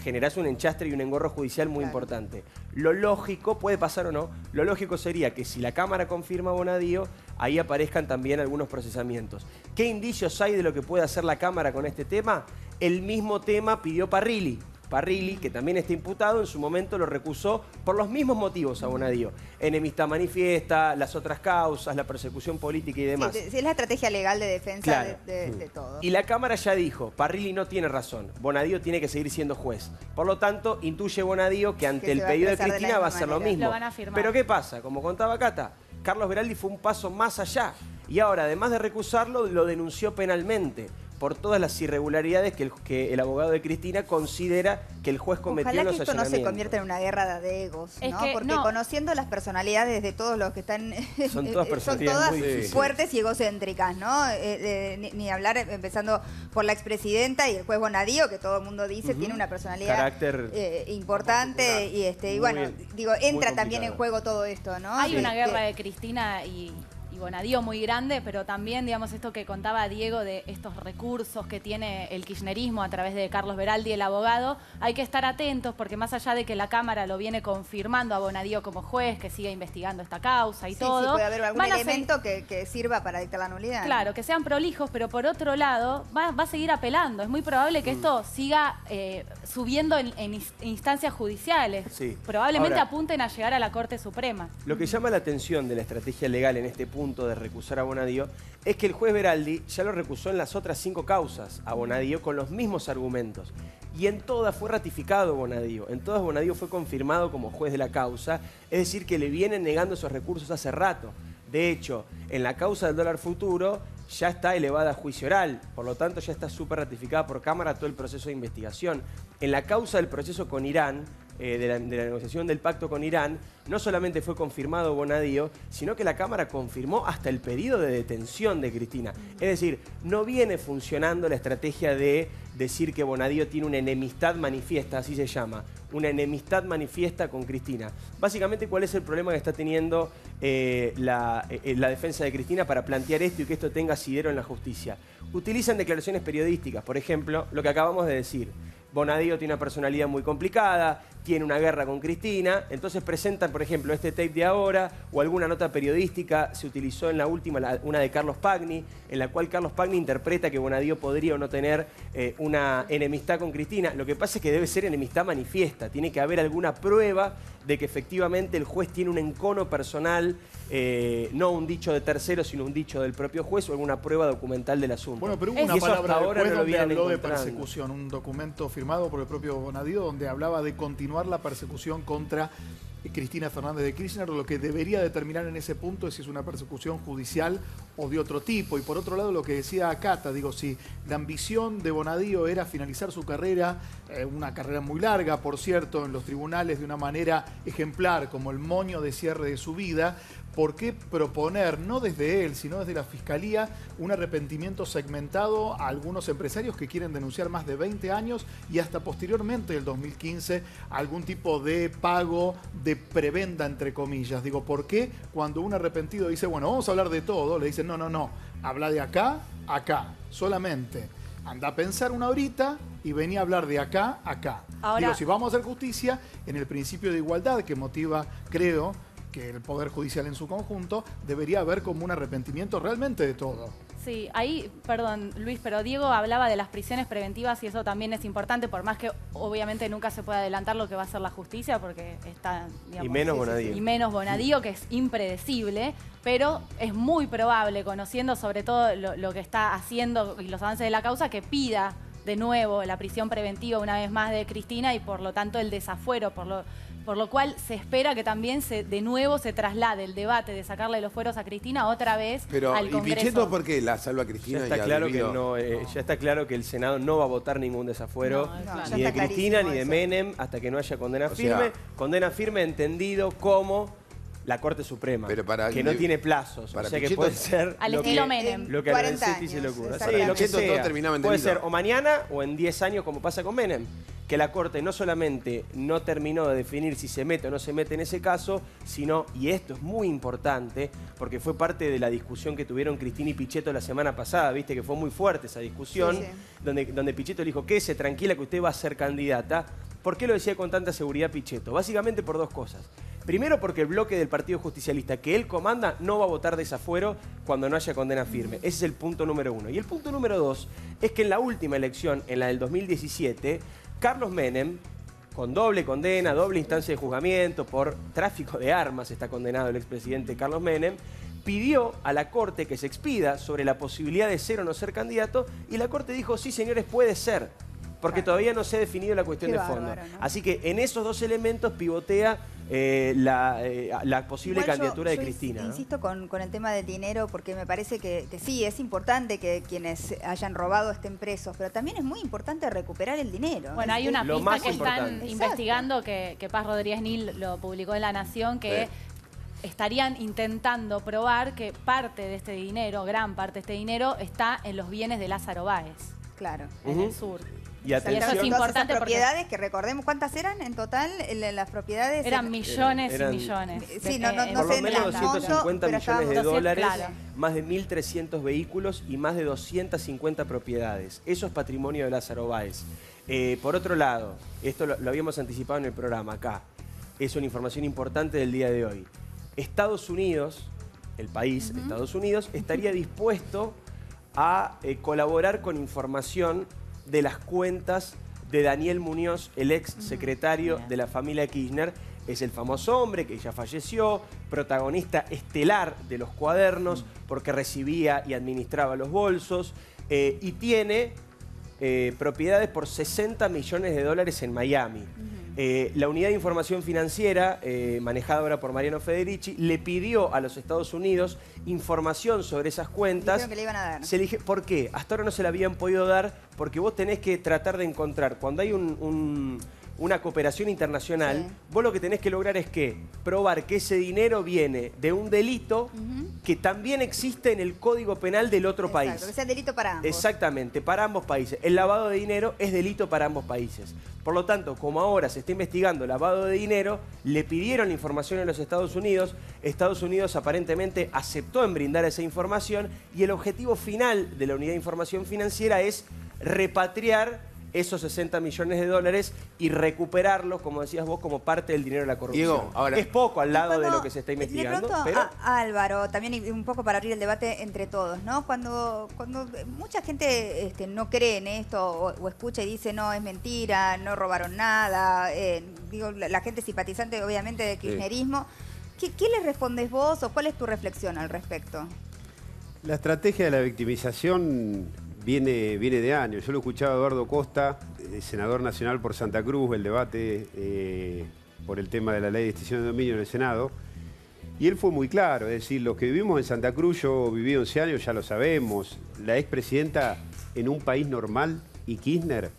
generás un enchastre y un engorro judicial muy importante. Lo lógico, puede pasar o no, lo lógico sería que si la Cámara confirma a Bonadío, ahí aparezcan también algunos procesamientos. ¿Qué indicios hay de lo que puede hacer la Cámara con este tema? El mismo tema pidió Parrilli. Parrilli, que también está imputado, en su momento lo recusó por los mismos motivos a Bonadío. Enemistad manifiesta, las otras causas, la persecución política y demás. Sí, es la estrategia legal de defensa de todo. Y la Cámara ya dijo, Parrilli no tiene razón, Bonadío tiene que seguir siendo juez. Por lo tanto, intuye Bonadío que ante el pedido de Cristina va a hacer lo mismo. Lo van a firmar. Pero ¿qué pasa? Como contaba Cata, Carlos Beraldi fue un paso más allá. Y ahora, además de recusarlo, lo denunció penalmente por todas las irregularidades que el abogado de Cristina considera que el juez cometió en los allanamientos. Ojalá que esto no se convierta en una guerra de egos, ¿no? Porque conociendo las personalidades de todos los que están... Son todas personalidades fuertes y egocéntricas, ¿no? Ni hablar, empezando por la expresidenta y el juez Bonadío, que todo el mundo dice tiene una personalidad importante. Y bueno, digo, entra también en juego todo esto, ¿no? Hay una guerra de Cristina y Bonadío muy grande, pero también, digamos, esto que contaba Diego de estos recursos que tiene el kirchnerismo a través de Carlos Beraldi, el abogado, hay que estar atentos porque más allá de que la Cámara lo viene confirmando a Bonadío como juez, que siga investigando esta causa y todo. Sí, puede haber algún elemento que sirva para dictar la nulidad. Claro, que sean prolijos, pero por otro lado va a seguir apelando. Es muy probable que esto siga subiendo en instancias judiciales. Sí. Probablemente apunten a llegar a la Corte Suprema. Lo que llama la atención de la estrategia legal en este punto punto de recusar a Bonadío es que el juez Beraldi ya lo recusó en las otras 5 causas a Bonadío con los mismos argumentos. Y en todas fue ratificado Bonadío. En todas Bonadío fue confirmado como juez de la causa, es decir, que le vienen negando esos recursos hace rato. De hecho, en la causa del dólar futuro ya está elevada a juicio oral, por lo tanto ya está súper ratificada por Cámara todo el proceso de investigación. En la causa del proceso con Irán, de la negociación del pacto con Irán, no solamente fue confirmado Bonadío, sino que la Cámara confirmó hasta el pedido de detención de Cristina. Es decir, no viene funcionando la estrategia de decir que Bonadío tiene una enemistad manifiesta, así se llama, una enemistad manifiesta con Cristina. Básicamente, ¿cuál es el problema que está teniendo la defensa de Cristina para plantear esto y que esto tenga asidero en la justicia? Utilizan declaraciones periodísticas, por ejemplo, lo que acabamos de decir. Bonadío tiene una personalidad muy complicada, tiene una guerra con Cristina, entonces presentan, por ejemplo, este tape de ahora o alguna nota periodística, se utilizó en la última, una de Carlos Pagni, en la cual Carlos Pagni interpreta que Bonadío podría o no tener una enemistad con Cristina. Lo que pasa es que debe ser enemistad manifiesta, tiene que haber alguna prueba de que efectivamente el juez tiene un encono personal, no un dicho de terceros, sino un dicho del propio juez o alguna prueba documental del asunto. Bueno, pero hubo una palabra del juez donde habló de persecución, un documento firmado por el propio Bonadío donde hablaba de continuar la persecución contra Cristina Fernández de Kirchner. Lo que debería determinar en ese punto es si es una persecución judicial o de otro tipo. Y por otro lado, lo que decía Cata, digo, si la ambición de Bonadío era finalizar su carrera, una carrera muy larga, por cierto, en los tribunales de una manera ejemplar, como el moño de cierre de su vida, ¿por qué proponer, no desde él, sino desde la Fiscalía, un arrepentimiento segmentado a algunos empresarios que quieren denunciar más de 20 años y hasta posteriormente, el 2015, algún tipo de pago de prebenda, entre comillas? Digo, ¿por qué cuando un arrepentido dice, bueno, vamos a hablar de todo, le dicen, no, habla de acá, acá, solamente? Anda a pensar una horita y venía a hablar de acá, acá. Ahora, digo, si vamos a hacer justicia, en el principio de igualdad que motiva, creo, que el Poder Judicial en su conjunto debería haber como un arrepentimiento realmente de todo. Sí, ahí, perdón Luis, pero Diego hablaba de las prisiones preventivas y eso también es importante, por más que obviamente nunca se puede adelantar lo que va a hacer la justicia porque está, digamos, y menos Bonadío. Y menos Bonadío, que es impredecible, pero es muy probable, conociendo sobre todo lo que está haciendo y los avances de la causa, que pida de nuevo la prisión preventiva una vez más de Cristina y por lo tanto el desafuero, por lo cual se espera que también de nuevo se traslade el debate de sacarle los fueros a Cristina otra vez al Congreso. ¿Y Pichetto por qué la salva a Cristina? Ya está, claro que ya está claro que el Senado no va a votar ningún desafuero ni de Cristina ni de Menem hasta que no haya condena firme. Condena firme entendido como la Corte Suprema, que no tiene plazos. O sea que puede ser al estilo Menem. Lo que a Lorenzetti se le ocurra. Sí, lo que sea. Puede ser o mañana o en 10 años como pasa con Menem. Que la Corte no solamente no terminó de definir si se mete o no se mete en ese caso, sino, y esto es muy importante, porque fue parte de la discusión que tuvieron Cristina y Pichetto la semana pasada, viste que fue muy fuerte esa discusión, donde Pichetto le dijo, quédese tranquila que usted va a ser candidata. ¿Por qué lo decía con tanta seguridad Pichetto? Básicamente por 2 cosas. Primero porque el bloque del Partido Justicialista que él comanda no va a votar desafuero cuando no haya condena firme. Ese es el punto número 1. Y el punto número 2 es que en la última elección, en la del 2017, Carlos Menem, con doble condena, doble instancia de juzgamiento por tráfico de armas, está condenado el expresidente Carlos Menem, pidió a la Corte que se expida sobre la posibilidad de ser o no ser candidato y la Corte dijo, sí señores, puede ser, porque todavía no se ha definido la cuestión de fondo. ¿No? Así que en esos 2 elementos pivotea la posible candidatura de Cristina. Insisto con el tema del dinero porque me parece que sí, es importante que quienes hayan robado estén presos, pero también es muy importante recuperar el dinero. Bueno, hay una pista que están investigando, que Paz Rodríguez Nil lo publicó en La Nación, que estarían intentando probar que parte de este dinero, gran parte de este dinero, está en los bienes de Lázaro Báez. Claro. En el sur. Y atención, eso es importante porque propiedades que recordemos cuántas eran en total, las propiedades eran millones y millones. Sí, no sé, por lo menos 250 millones de dólares, claro. Más de 1.300 vehículos y más de 250 propiedades. Eso es patrimonio de Lázaro Báez. Por otro lado, esto lo habíamos anticipado en el programa acá, es una información importante del día de hoy. Estados Unidos, el país, Estados Unidos, estaría dispuesto a colaborar con información de las cuentas de Daniel Muñoz, el ex secretario de la familia Kirchner. Es el famoso hombre que ya falleció, protagonista estelar de los cuadernos, porque recibía y administraba los bolsos, y tiene propiedades por 60 millones de dólares en Miami. La unidad de información financiera, manejada ahora por Mariano Federici, le pidió a los Estados Unidos información sobre esas cuentas. Dijeron que le iban a dar. ¿Por qué? Hasta ahora no se la habían podido dar porque vos tenés que tratar de encontrar, cuando hay una cooperación internacional, vos lo que tenés que lograr es que probar que ese dinero viene de un delito que también existe en el Código Penal del otro país. Que sea delito para ambos. Exactamente, para ambos países. El lavado de dinero es delito para ambos países. Por lo tanto, como ahora se está investigando lavado de dinero, le pidieron información a los Estados Unidos. Estados Unidos aparentemente aceptó en brindar esa información y el objetivo final de la unidad de información financiera es repatriar esos 60 millones de dólares y recuperarlos, como decías vos, como parte del dinero de la corrupción. Diego, ahora, es poco al lado de lo que se está investigando. De pronto, pero... Álvaro, también y un poco para abrir el debate entre todos, ¿no? Cuando mucha gente no cree en esto o escucha y dice, no, es mentira, no robaron nada, digo, la gente simpatizante, obviamente, del kirchnerismo, ¿qué le respondes vos o cuál es tu reflexión al respecto? La estrategia de la victimización viene de años. Yo lo escuchaba a Eduardo Costa, senador nacional por Santa Cruz, el debate por el tema de la ley de extinción de dominio en el Senado, y él fue muy claro, es decir, los que vivimos en Santa Cruz, yo viví 11 años, ya lo sabemos, la expresidenta en un país normal y Kirchner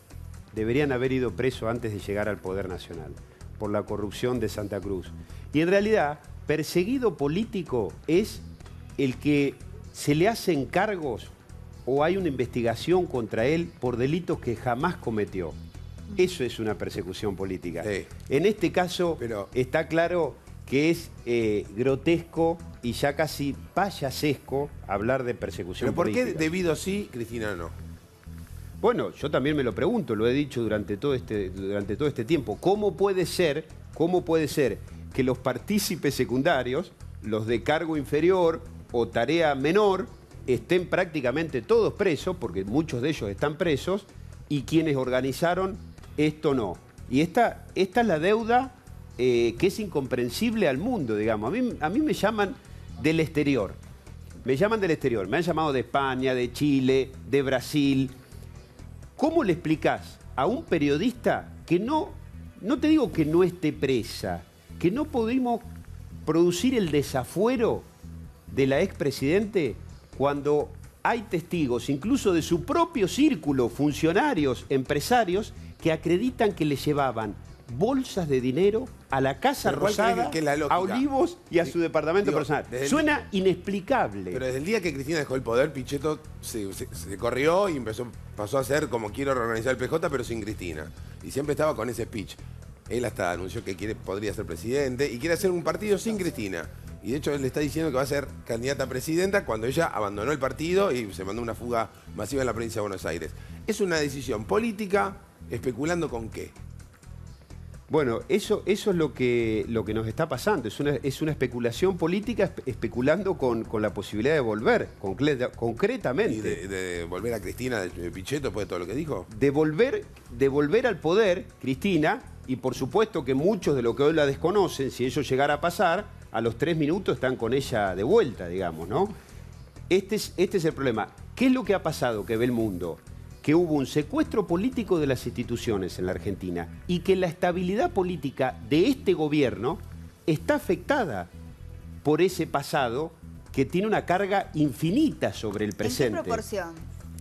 deberían haber ido preso antes de llegar al Poder Nacional por la corrupción de Santa Cruz. Y en realidad, perseguido político es el que se le hacen cargos o hay una investigación contra él por delitos que jamás cometió. Eso es una persecución política. Sí. En este caso está claro que es grotesco y ya casi payasesco hablar de persecución política. ¿Pero por qué debido sí, Cristina no? Bueno, yo también me lo pregunto, lo he dicho durante todo este tiempo. ¿Cómo puede ser que los partícipes secundarios, los de cargo inferior o tarea menor, estén prácticamente todos presos, porque muchos de ellos están presos, y quienes organizaron esto no? Y esta es la deuda que es incomprensible al mundo, digamos. A mí me llaman del exterior. Me han llamado de España, de Chile, de Brasil. ¿Cómo le explicás a un periodista que no te digo que no esté presa, que no pudimos producir el desafuero de la expresidente cuando hay testigos, incluso de su propio círculo, funcionarios, empresarios, que acreditan que le llevaban bolsas de dinero a la Casa Rosada, a Olivos y a su departamento personal? Suena inexplicable. Pero desde el día que Cristina dejó el poder, Pichetto se corrió y pasó a ser como quiero reorganizar el PJ, pero sin Cristina. Y siempre estaba con ese speech. Él hasta anunció que podría ser presidente y quiere hacer un partido sin Cristina. Y de hecho él le está diciendo que va a ser candidata a presidenta cuando ella abandonó el partido y se mandó una fuga masiva en la provincia de Buenos Aires. Es una decisión política, especulando con qué. Bueno, eso es lo que nos está pasando. Es una especulación política especulando con la posibilidad de volver, concretamente. ¿Y de volver a Cristina de Pichetto después de todo lo que dijo? De volver al poder, Cristina, y por supuesto que muchos de los que hoy la desconocen, si eso llegara a pasar, a los 3 minutos están con ella de vuelta, digamos, ¿no? Este es el problema. ¿Qué es lo que ha pasado que ve el mundo? Que hubo un secuestro político de las instituciones en la Argentina y que la estabilidad política de este gobierno está afectada por ese pasado que tiene una carga infinita sobre el presente. ¿En qué proporción?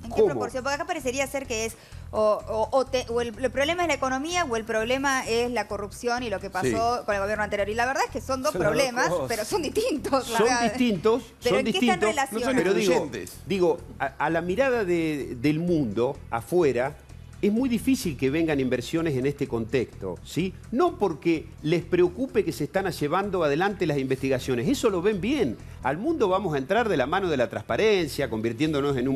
¿En qué proporción? Porque acá parecería ser que es el problema es la economía o el problema es la corrupción y lo que pasó con el gobierno anterior. Y la verdad es que son dos problemas, pero son distintos. Son distintos, ¿Pero en qué están relacionados? Pero digo, a la mirada del mundo afuera, es muy difícil que vengan inversiones en este contexto, ¿sí? No porque les preocupe que se están llevando adelante las investigaciones, eso lo ven bien. Al mundo vamos a entrar de la mano de la transparencia, convirtiéndonos en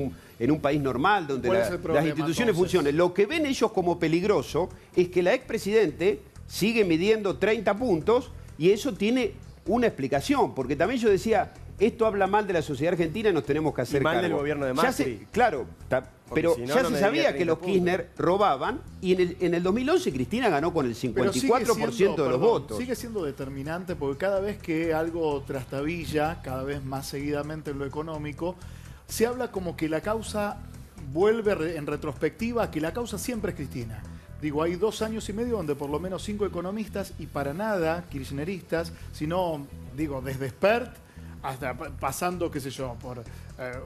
un país normal donde las instituciones funcionen. Lo que ven ellos como peligroso es que la expresidente sigue midiendo 30 puntos y eso tiene una explicación, porque también yo decía, esto habla mal de la sociedad argentina y nos tenemos que hacer y mal cargo. del gobierno de Macri. Claro, pero si no, ya no se me sabía daría que los 30 Kirchner robaban y en el 2011 Cristina ganó con el 54% de los votos. Sigue siendo determinante porque cada vez que algo trastabilla, cada vez más seguidamente en lo económico, se habla como que la causa vuelve en retrospectiva, que la causa siempre es Cristina. Digo, hay 2 años y medio donde por lo menos 5 economistas y para nada kirchneristas, sino, digo, desde Spert hasta pasando, qué sé yo, por,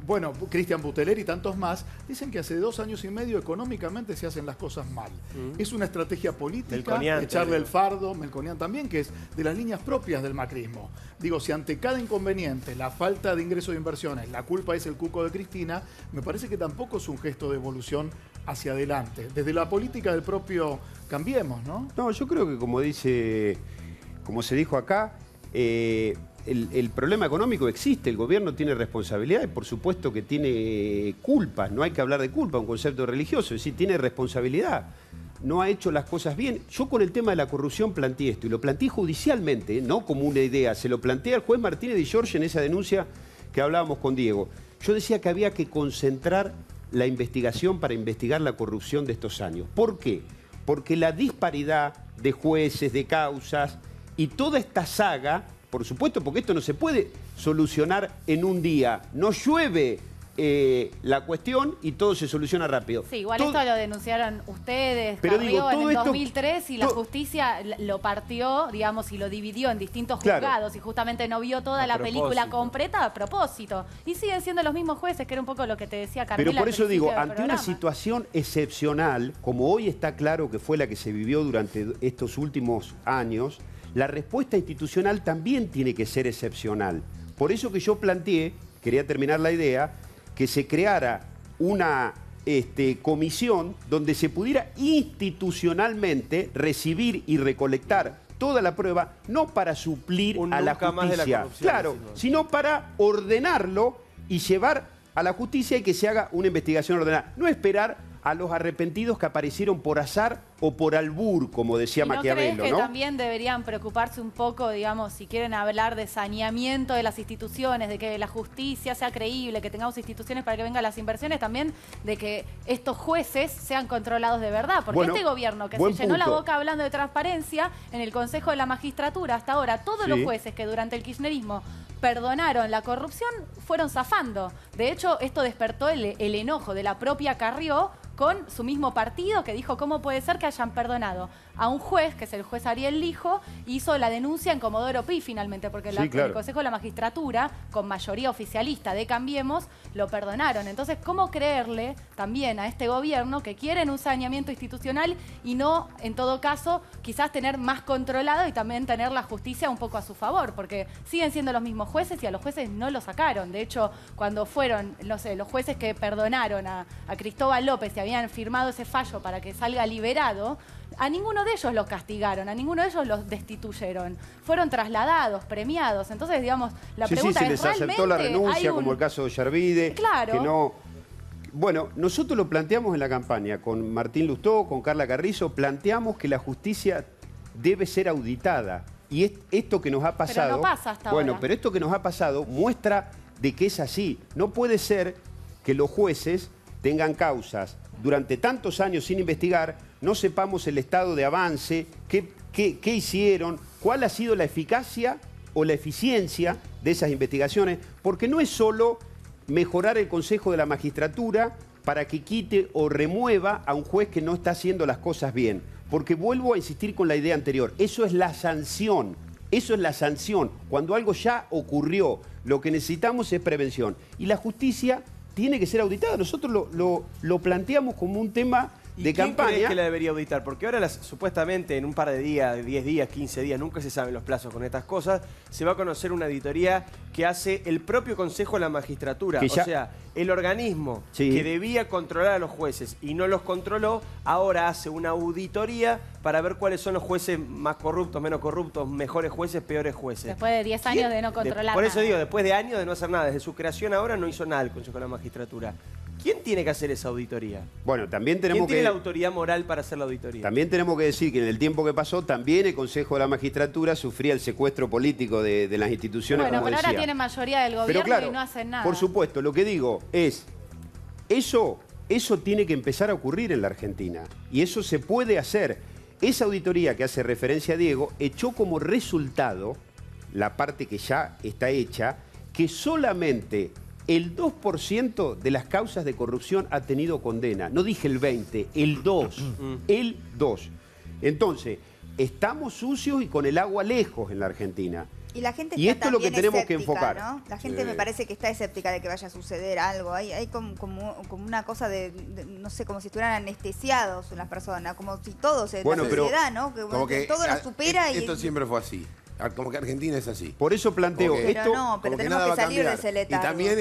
bueno, Cristian Buteler y tantos más, dicen que hace 2 años y medio económicamente se hacen las cosas mal. Es una estrategia política, Melconian, echarle el fardo, Melconian también, que es de las líneas propias del macrismo. Digo, si ante cada inconveniente, la falta de ingresos de inversiones, la culpa es el cuco de Cristina, me parece que tampoco es un gesto de evolución hacia adelante. Desde la política del propio Cambiemos, ¿no? No, yo creo que como se dijo acá, el problema económico existe, el gobierno tiene responsabilidad y por supuesto que tiene culpas, no hay que hablar de culpa, un concepto religioso, es decir, tiene responsabilidad, no ha hecho las cosas bien. Yo con el tema de la corrupción planteé esto y lo planteé judicialmente, no como una idea, se lo planteé al juez Martínez Di Giorgi en esa denuncia que hablábamos con Diego. Yo decía que había que concentrar la investigación para investigar la corrupción de estos años. ¿Por qué? Porque la disparidad de jueces, de causas y toda esta saga, por supuesto, porque esto no se puede solucionar en un día. No llueve la cuestión y todo se soluciona rápido. Sí, igual esto lo denunciaron ustedes, pero Carrió, digo, en el esto, 2003 y la justicia lo partió, digamos, y lo dividió en distintos juzgados y justamente no vio toda la película completa a propósito. Y siguen siendo los mismos jueces, que era un poco lo que te decía Carmela. Pero por eso digo, ante programa. una situación excepcional, como hoy está claro que fue la que se vivió durante estos últimos años, la respuesta institucional también tiene que ser excepcional. Por eso que yo planteé, quería terminar la idea, que se creara una comisión donde se pudiera institucionalmente recibir y recolectar toda la prueba, no para suplir a la justicia, más de la corrupción, claro, sino para ordenarlo y llevar a la justicia y que se haga una investigación ordenada. No esperar a los arrepentidos que aparecieron por azar o por albur, como decía Maquiavelo, ¿no? ¿Crees que también deberían preocuparse un poco, digamos, si quieren hablar de saneamiento de las instituciones, de que la justicia sea creíble, que tengamos instituciones para que vengan las inversiones, también de que estos jueces sean controlados de verdad? Porque este gobierno que se llenó la boca hablando de transparencia en el Consejo de la Magistratura, hasta ahora todos los jueces que durante el kirchnerismo perdonaron la corrupción fueron zafando. De hecho, esto despertó el enojo de la propia Carrió con su mismo partido, que dijo cómo puede ser que hayan perdonado a un juez, que es el juez Ariel Lijo, hizo la denuncia en Comodoro Pi finalmente, porque el Consejo de la Magistratura, con mayoría oficialista de Cambiemos, lo perdonaron. Entonces, ¿cómo creerle también a este gobierno que quieren un saneamiento institucional y no, en todo caso, quizás tener más controlado y también tener la justicia un poco a su favor? Porque siguen siendo los mismos jueces y a los jueces no lo sacaron. De hecho, cuando fueron, no sé, los jueces que perdonaron a Cristóbal López y habían firmado ese fallo para que salga liberado, a ninguno de ellos los castigaron, a ninguno de ellos los destituyeron. Fueron trasladados, premiados. Entonces, digamos, la pregunta es, les aceptó la renuncia, como el caso de Yarvide. Claro. Que no... Bueno, nosotros lo planteamos en la campaña, con Martín Lustó, con Carla Carrizo, planteamos que la justicia debe ser auditada. Y esto que nos ha pasado... Pero no pasa hasta ahora. Pero esto que nos ha pasado muestra de que es así. No puede ser que los jueces tengan causas durante tantos años sin investigar, no sepamos el estado de avance, qué hicieron, cuál ha sido la eficacia o la eficiencia de esas investigaciones, porque no es solo mejorar el Consejo de la Magistratura para que quite o remueva a un juez que no está haciendo las cosas bien, porque vuelvo a insistir con la idea anterior, eso es la sanción. Eso es la sanción, cuando algo ya ocurrió, lo que necesitamos es prevención. Y la justicia tiene que ser auditada. Nosotros lo planteamos como un tema de campaña. ¿Quién crees que la debería auditar? Porque ahora supuestamente en un par de días, 10 días, 15 días, nunca se saben los plazos con estas cosas, se va a conocer una auditoría que hace el propio Consejo de la Magistratura. O sea, el organismo que debía controlar a los jueces y no los controló, ahora hace una auditoría para ver cuáles son los jueces más corruptos, menos corruptos, mejores jueces, peores jueces. Después de 10 años de no controlar Por eso nada. digo, después de años de no hacer nada, desde su creación ahora no hizo nada el Consejo de la Magistratura. ¿Quién tiene que hacer esa auditoría? Bueno, también tenemos ¿Quién tiene la autoridad moral para hacer la auditoría? También tenemos que decir que en el tiempo que pasó, también el Consejo de la Magistratura sufría el secuestro político de las instituciones, bueno, como pero decía. ahora tiene mayoría del gobierno claro, y no hacen nada. Por supuesto, lo que digo es, eso tiene que empezar a ocurrir en la Argentina. Y eso se puede hacer. Esa auditoría que hace referencia a Diego echó como resultado, la parte que ya está hecha, que solamente el 2% de las causas de corrupción ha tenido condena. No dije el 20, el 2. El 2. Entonces, estamos sucios y con el agua lejos en la Argentina. Y la gente y esto es lo que tenemos escéptica, que enfocar. ¿no? La gente me parece que está escéptica de que vaya a suceder algo. Hay como una cosa de, no sé, como si estuvieran anestesiados las personas, como si todo se la sociedad, ¿no? Que todo lo supera y... Esto siempre fue así. Como que Argentina es así. Por eso planteo pero esto. no, pero tenemos que salir de ese letargo. Y también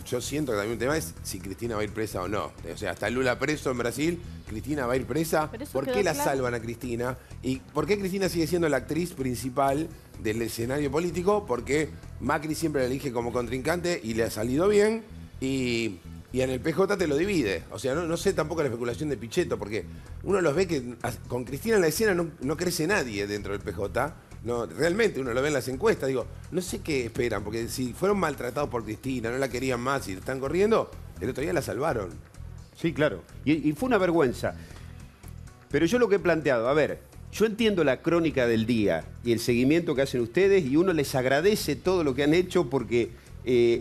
yo siento que también un tema es si Cristina va a ir presa o no. O sea, está Lula preso en Brasil, Cristina va a ir presa. ¿Por qué la salvan a Cristina? ¿Y por qué Cristina sigue siendo la actriz principal del escenario político? Porque Macri siempre la elige como contrincante y le ha salido bien. Y en el PJ te lo divide. O sea, no sé tampoco la especulación de Pichetto, porque uno los ve que con Cristina en la escena no crece nadie dentro del PJ. No, realmente uno lo ve en las encuestas, digo, no sé qué esperan, porque si fueron maltratados por Cristina, no la querían más y están corriendo, el otro día la salvaron. Sí, claro. Y fue una vergüenza. Pero yo lo que he planteado, a ver, yo entiendo la crónica del día y el seguimiento que hacen ustedes y uno les agradece todo lo que han hecho porque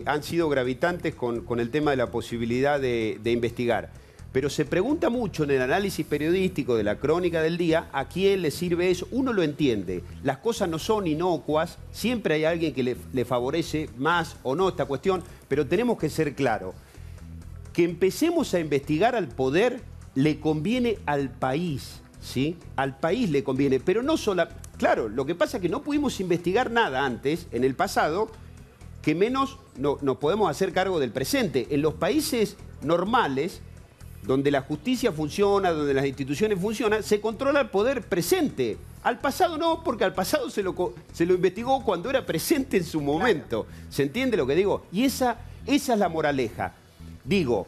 han sido gravitantes con el tema de la posibilidad de investigar. Pero se pregunta mucho en el análisis periodístico de la crónica del día a quién le sirve eso. Uno lo entiende. Las cosas no son inocuas. Siempre hay alguien que le favorece más o no esta cuestión. Pero tenemos que ser claros. Que empecemos a investigar al poder le conviene al país. ¿Sí? Al país le conviene. Pero no solo... Claro, lo que pasa es que no pudimos investigar nada antes, en el pasado, que menos nos podemos hacer cargo del presente. En los países normales, donde la justicia funciona, donde las instituciones funcionan, se controla el poder presente. Al pasado no, porque al pasado se lo investigó cuando era presente en su momento. Claro. ¿Se entiende lo que digo? Y esa es la moraleja. Digo,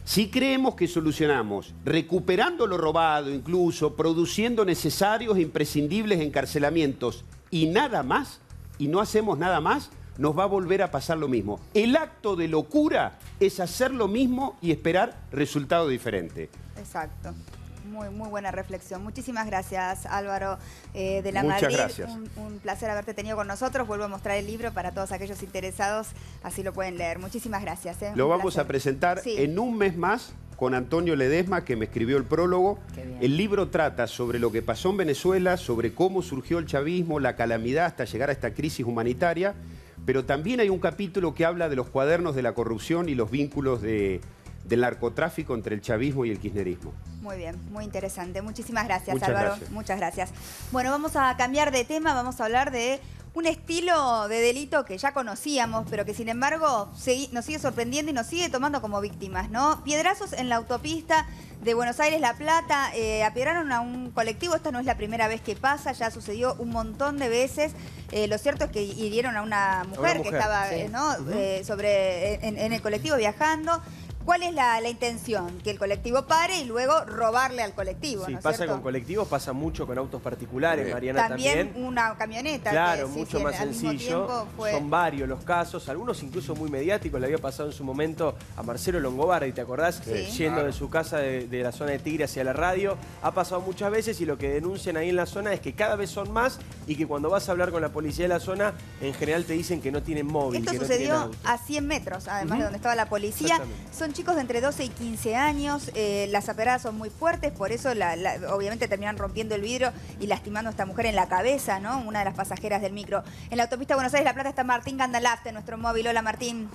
si creemos que solucionamos, recuperando lo robado incluso, produciendo necesarios e imprescindibles encarcelamientos y nada más, y no hacemos nada más, nos va a volver a pasar lo mismo. El acto de locura es hacer lo mismo y esperar resultados diferentes. Exacto. Muy buena reflexión. Muchísimas gracias, Álvaro de la Muchas Madrid. Gracias. Un placer haberte tenido con nosotros. Vuelvo a mostrar el libro para todos aquellos interesados. Así lo pueden leer. Muchísimas gracias. Lo vamos a presentar en un mes más con Antonio Ledesma, que me escribió el prólogo. El libro trata sobre lo que pasó en Venezuela, sobre cómo surgió el chavismo, la calamidad hasta llegar a esta crisis humanitaria. Pero también hay un capítulo que habla de los cuadernos de la corrupción y los vínculos del narcotráfico entre el chavismo y el kirchnerismo. Muy bien, muy interesante. Muchísimas gracias, Muchas Álvaro. gracias. Muchas gracias. Bueno, vamos a cambiar de tema, vamos a hablar de un estilo de delito que ya conocíamos, pero que sin embargo nos sigue sorprendiendo y nos sigue tomando como víctimas, ¿no? Piedrazos en la autopista de Buenos Aires-La Plata, apiedraron a un colectivo. Esta no es la primera vez que pasa, ya sucedió un montón de veces. Lo cierto es que hirieron a una mujer que estaba en el colectivo viajando. ¿Cuál es la intención? Que el colectivo pare y luego robarle al colectivo, Sí, ¿no es pasa cierto? con colectivos, pasa mucho con autos particulares, Mariana, también. Una camioneta. Claro, que, mucho más sencillo. Son varios los casos, algunos incluso muy mediáticos. Le había pasado en su momento a Marcelo Longobardi, ¿te acordás? Yendo de su casa de la zona de Tigre hacia la radio. Ha pasado muchas veces y lo que denuncian ahí en la zona es que cada vez son más y que cuando vas a hablar con la policía de la zona, en general te dicen que no tienen móvil. Esto que sucedió no tienen auto. a 100 metros, además de donde estaba la policía. Son chicos de entre 12 y 15 años, las aperadas son muy fuertes, por eso obviamente terminan rompiendo el vidrio y lastimando a esta mujer en la cabeza, ¿no? Una de las pasajeras del micro. En la autopista Buenos Aires-La Plata está Martín Gandalaft, nuestro móvil. Hola, Martín.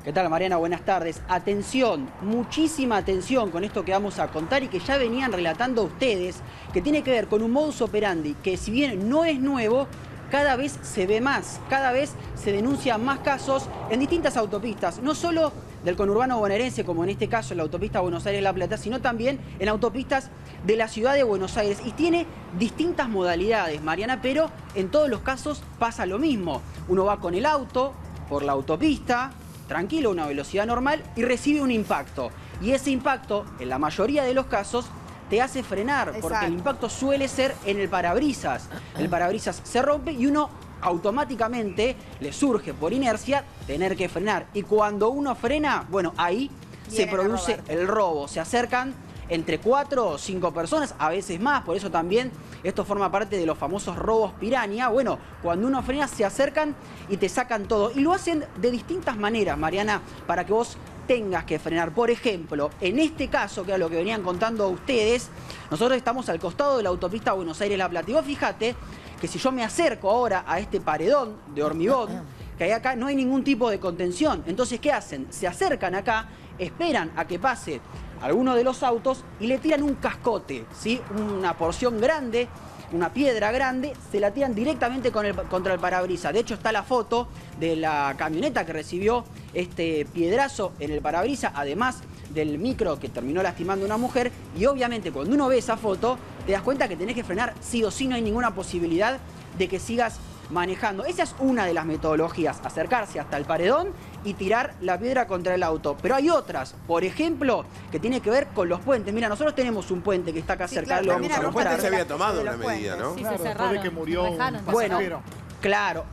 ¿Qué tal, Mariana? Buenas tardes. Atención, muchísima atención con esto que vamos a contar y que ya venían relatando ustedes, que tiene que ver con un modus operandi que, si bien no es nuevo, cada vez se ve más, cada vez se denuncian más casos en distintas autopistas, no solo del conurbano bonaerense, como en este caso en la autopista Buenos Aires-La Plata, sino también en autopistas de la ciudad de Buenos Aires. Y tiene distintas modalidades, Mariana, pero en todos los casos pasa lo mismo. Uno va con el auto por la autopista, tranquilo, a una velocidad normal y recibe un impacto. Y ese impacto, en la mayoría de los casos, te hace frenar, porque el impacto suele ser en el parabrisas. El parabrisas se rompe y uno automáticamente le surge por inercia tener que frenar. Y cuando uno frena, bueno, ahí se produce el robo. Se acercan entre 4 o 5 personas, a veces más, por eso también esto forma parte de los famosos robos piranha. Bueno, cuando uno frena se acercan y te sacan todo. Y lo hacen de distintas maneras, Mariana, para que vos tengas que frenar. Por ejemplo, en este caso, que era lo que venían contando ustedes, nosotros estamos al costado de la autopista Buenos Aires-La Plata. Y vos fíjate que si yo me acerco ahora a este paredón de hormigón, que hay acá, no hay ningún tipo de contención. Entonces, ¿qué hacen? Se acercan acá, esperan a que pase alguno de los autos y le tiran un cascote, ¿sí? Una porción grande, una piedra grande, se la tiran directamente contra el parabrisas. De hecho, está la foto de la camioneta que recibió este piedrazo en el parabrisas, además del micro que terminó lastimando a una mujer. Y obviamente, cuando uno ve esa foto, te das cuenta que tenés que frenar sí o sí, no hay ninguna posibilidad de que sigas manejando. Esa es una de las metodologías, acercarse hasta el paredón y tirar la piedra contra el auto. Pero hay otras, por ejemplo, que tiene que ver con los puentes. Mira, nosotros tenemos un puente que está acá cerca. Claro, los puentes se había tomado una medida, ¿no? Sí, claro, se después cerraron. de que murió un pasajero. Bueno, claro,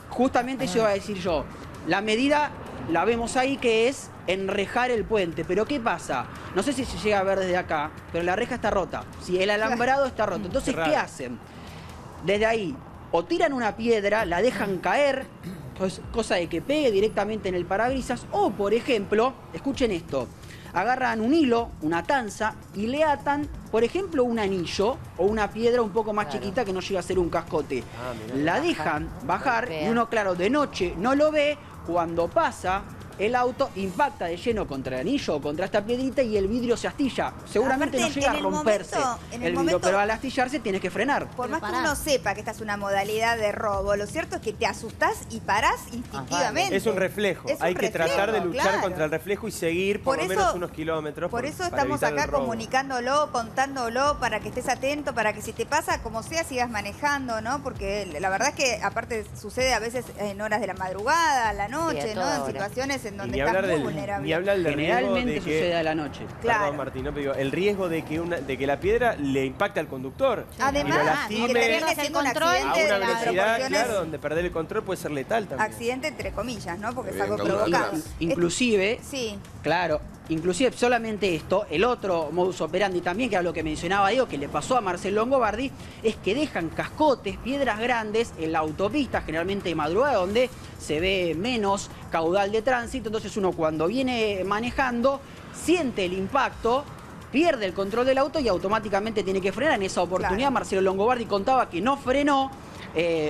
justamente eso iba a decir yo. La medida la vemos ahí, que es enrejar el puente. Pero ¿qué pasa? No sé si se llega a ver desde acá, pero la reja está rota. Si el alambrado está roto. Entonces, ¿qué hacen? Desde ahí, o tiran una piedra, la dejan caer, pues, cosa de que pegue directamente en el parabrisas, o, por ejemplo, escuchen esto, agarran un hilo, una tanza, y le atan, por ejemplo, un anillo o una piedra un poco más chiquita que no llega a ser un cascote. La dejan bajar y uno, claro, de noche no lo ve. Cuando pasa, el auto impacta de lleno contra el anillo o contra esta piedrita y el vidrio se astilla. Seguramente Aparte, no llega a romperse el vidrio, pero al astillarse tienes que frenar. Por más que uno sepa que esta es una modalidad de robo, lo cierto es que te asustás y parás instintivamente. Es un reflejo. Hay que tratar de luchar contra el reflejo y seguir por lo menos unos kilómetros. Por eso estamos acá comunicándolo, contándolo, para que estés atento, para que si te pasa, como sea, sigas manejando, ¿no? Porque la verdad es que aparte sucede a veces en horas de la madrugada, a la noche, ¿no? En situaciones en donde estás muy vulnerable. Ni hablar del Generalmente riesgo de sucede a la noche. Claro. Perdón, Martín, no, pero digo, el riesgo de que la piedra le impacte al conductor. Además, y lo que lastime termine siendo un a accidente una de las velocidad, proporciones. claro, donde perder el control puede ser letal también. Accidente entre comillas, ¿no? Porque es algo Bien, provocado. Inclusive, Sí. claro, inclusive solamente esto, el otro modus operandi también, que era lo que mencionaba Diego, que le pasó a Marcelo Longobardi, es que dejan cascotes, piedras grandes en la autopista, generalmente de madrugada, donde se ve menos caudal de tránsito. Entonces uno, cuando viene manejando, siente el impacto, pierde el control del auto y automáticamente tiene que frenar. En esa oportunidad, Marcelo Longobardi contaba que no frenó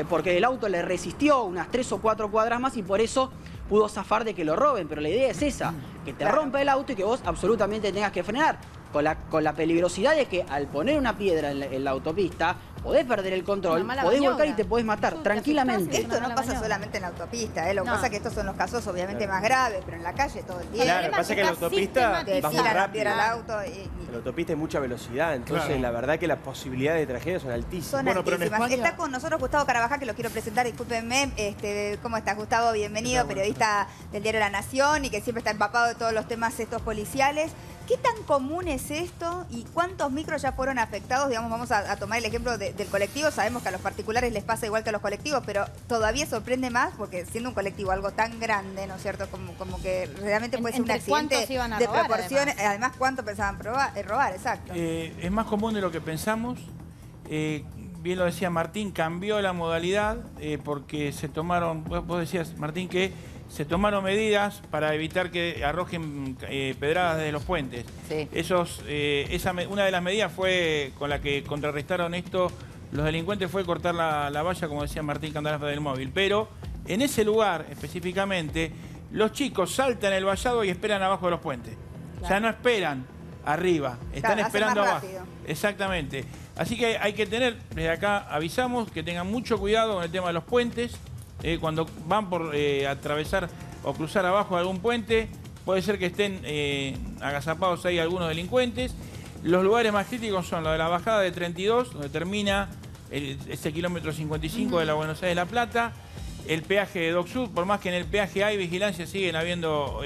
porque el auto le resistió unas 3 o 4 cuadras más y por eso pudo zafar de que lo roben. Pero la idea es esa, que te rompa el auto y que vos absolutamente tengas que frenar. Con la peligrosidad de que al poner una piedra en la autopista, podés perder el control, podés volcar y te podés matar tranquilamente. Esto no pasa solamente en la autopista, Lo que pasa es que estos son los casos obviamente más graves, pero en la calle todo el tiempo. Claro, lo que pasa es que en la autopista te vas tiran más la rápido. piedra al auto. En la autopista hay mucha velocidad, entonces Claro. la verdad que las posibilidades de tragedia son altísimas. Son Bueno, pero en altísimas. España- Está con nosotros Gustavo Carabajal, que lo quiero presentar, discúlpenme. ¿Cómo estás, Gustavo? Bienvenido, periodista del diario La Nación y que siempre está empapado de todos los temas estos policiales. ¿Qué tan común es esto y cuántos micros ya fueron afectados? Digamos, vamos a tomar el ejemplo del colectivo. Sabemos que a los particulares les pasa igual que a los colectivos, pero todavía sorprende más porque siendo un colectivo algo tan grande, ¿no es cierto? Como que realmente puede ser un ¿Entre accidente cuántos iban a de robar, proporciones. Además, ¿cuánto pensaban robar? Exacto. Es más común de lo que pensamos. Bien lo decía Martín, cambió la modalidad porque se tomaron, vos decías, Martín, que se tomaron medidas para evitar que arrojen pedradas desde los puentes. Sí. Una de las medidas fue con la que contrarrestaron esto los delincuentes fue cortar la valla, como decía Martín Candelazo del móvil. Pero en ese lugar específicamente, los chicos saltan el vallado y esperan abajo de los puentes. Claro. Ya no esperan arriba, están Claro, esperando hacen más abajo. rápido. Exactamente. Así que hay que tener, desde acá avisamos que tengan mucho cuidado con el tema de los puentes. Cuando van por atravesar o cruzar abajo de algún puente, puede ser que estén agazapados ahí algunos delincuentes. Los lugares más críticos son los de la bajada de 32, donde termina ese kilómetro 55 de la Buenos Aires-La Plata. el peaje de Dock Sud, por más que en el peaje hay vigilancia, siguen habiendo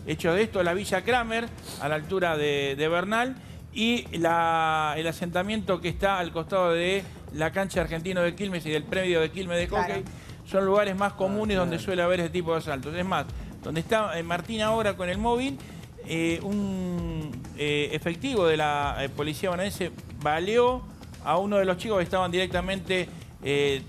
hechos de esto. La Villa Kramer, a la altura de Bernal, y el asentamiento que está al costado de la cancha Argentino de Quilmes y del predio de Quilmes de hockey, son lugares más comunes donde suele haber ese tipo de asaltos. Es más, donde está Martín ahora con el móvil, un efectivo de la policía bonaerense baleó a uno de los chicos que estaban directamente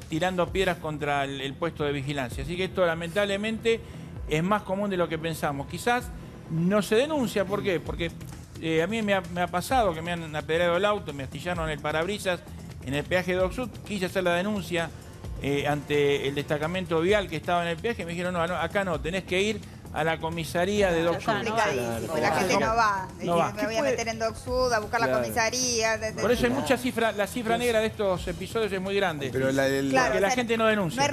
tirando piedras contra el puesto de vigilancia. Así que esto lamentablemente es más común de lo que pensamos. Quizás no se denuncia, ¿por qué? Porque a mí me ha pasado que me han apedreado el auto, me astillaron el parabrisas en el peaje de Dock Sud, quise hacer la denuncia ante el destacamento vial que estaba en el peaje, me dijeron, no, acá no, tenés que ir a la comisaría de Dock Sud. Complicadísimo, la gente no va. Me voy a meter en Dock Sud a buscar la comisaría. Por eso hay mucha cifra, la cifra negra de estos episodios es muy grande. Pero que la gente no denuncia. No hay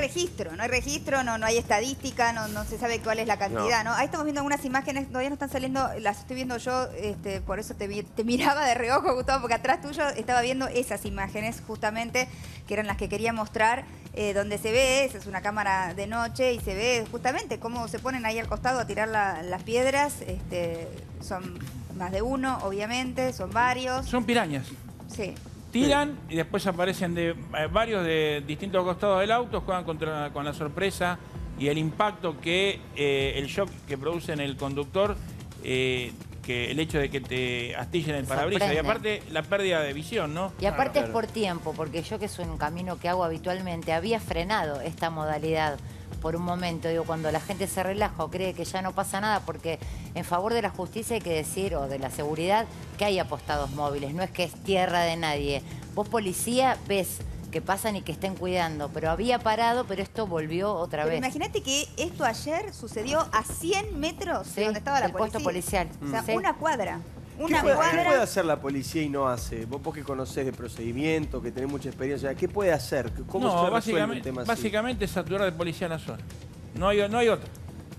registro, no hay estadística, no se sabe cuál es la cantidad, ¿no? Ahí estamos viendo algunas imágenes, todavía no están saliendo, las estoy viendo yo, por eso te miraba de reojo, Gustavo, porque atrás tuyo estaba viendo esas imágenes justamente, que eran las que quería mostrar, donde se ve, esa es una cámara de noche, y se ve justamente cómo se ponen ahí al costado a tirar las piedras. Son más de uno, obviamente, son varios. Son pirañas. Sí. Tiran y después aparecen varios de distintos costados del auto, juegan con la sorpresa y el impacto que el shock que produce en el conductor, que el hecho de que te astillen el parabrisas. Y aparte la pérdida de visión, ¿no? Y aparte es por tiempo, porque yo, que es un camino que hago habitualmente, había frenado esta modalidad por un momento, digo, cuando la gente se relaja o cree que ya no pasa nada, porque en favor de la justicia hay que decir, o de la seguridad, que hay apostados móviles, no es que es tierra de nadie. Vos, policía, ves que pasan y que estén cuidando, pero había parado, pero esto volvió otra vez. Imagínate que esto ayer sucedió a 100 metros de donde estaba la policía. Puesto policial. O sea, una cuadra. ¿Qué puede hacer la policía y no hace? Vos que conocés de procedimiento, que tenés mucha experiencia, ¿qué puede hacer? ¿Cómo se resuelve un tema así? Básicamente es saturar de policía en la zona. No hay otra.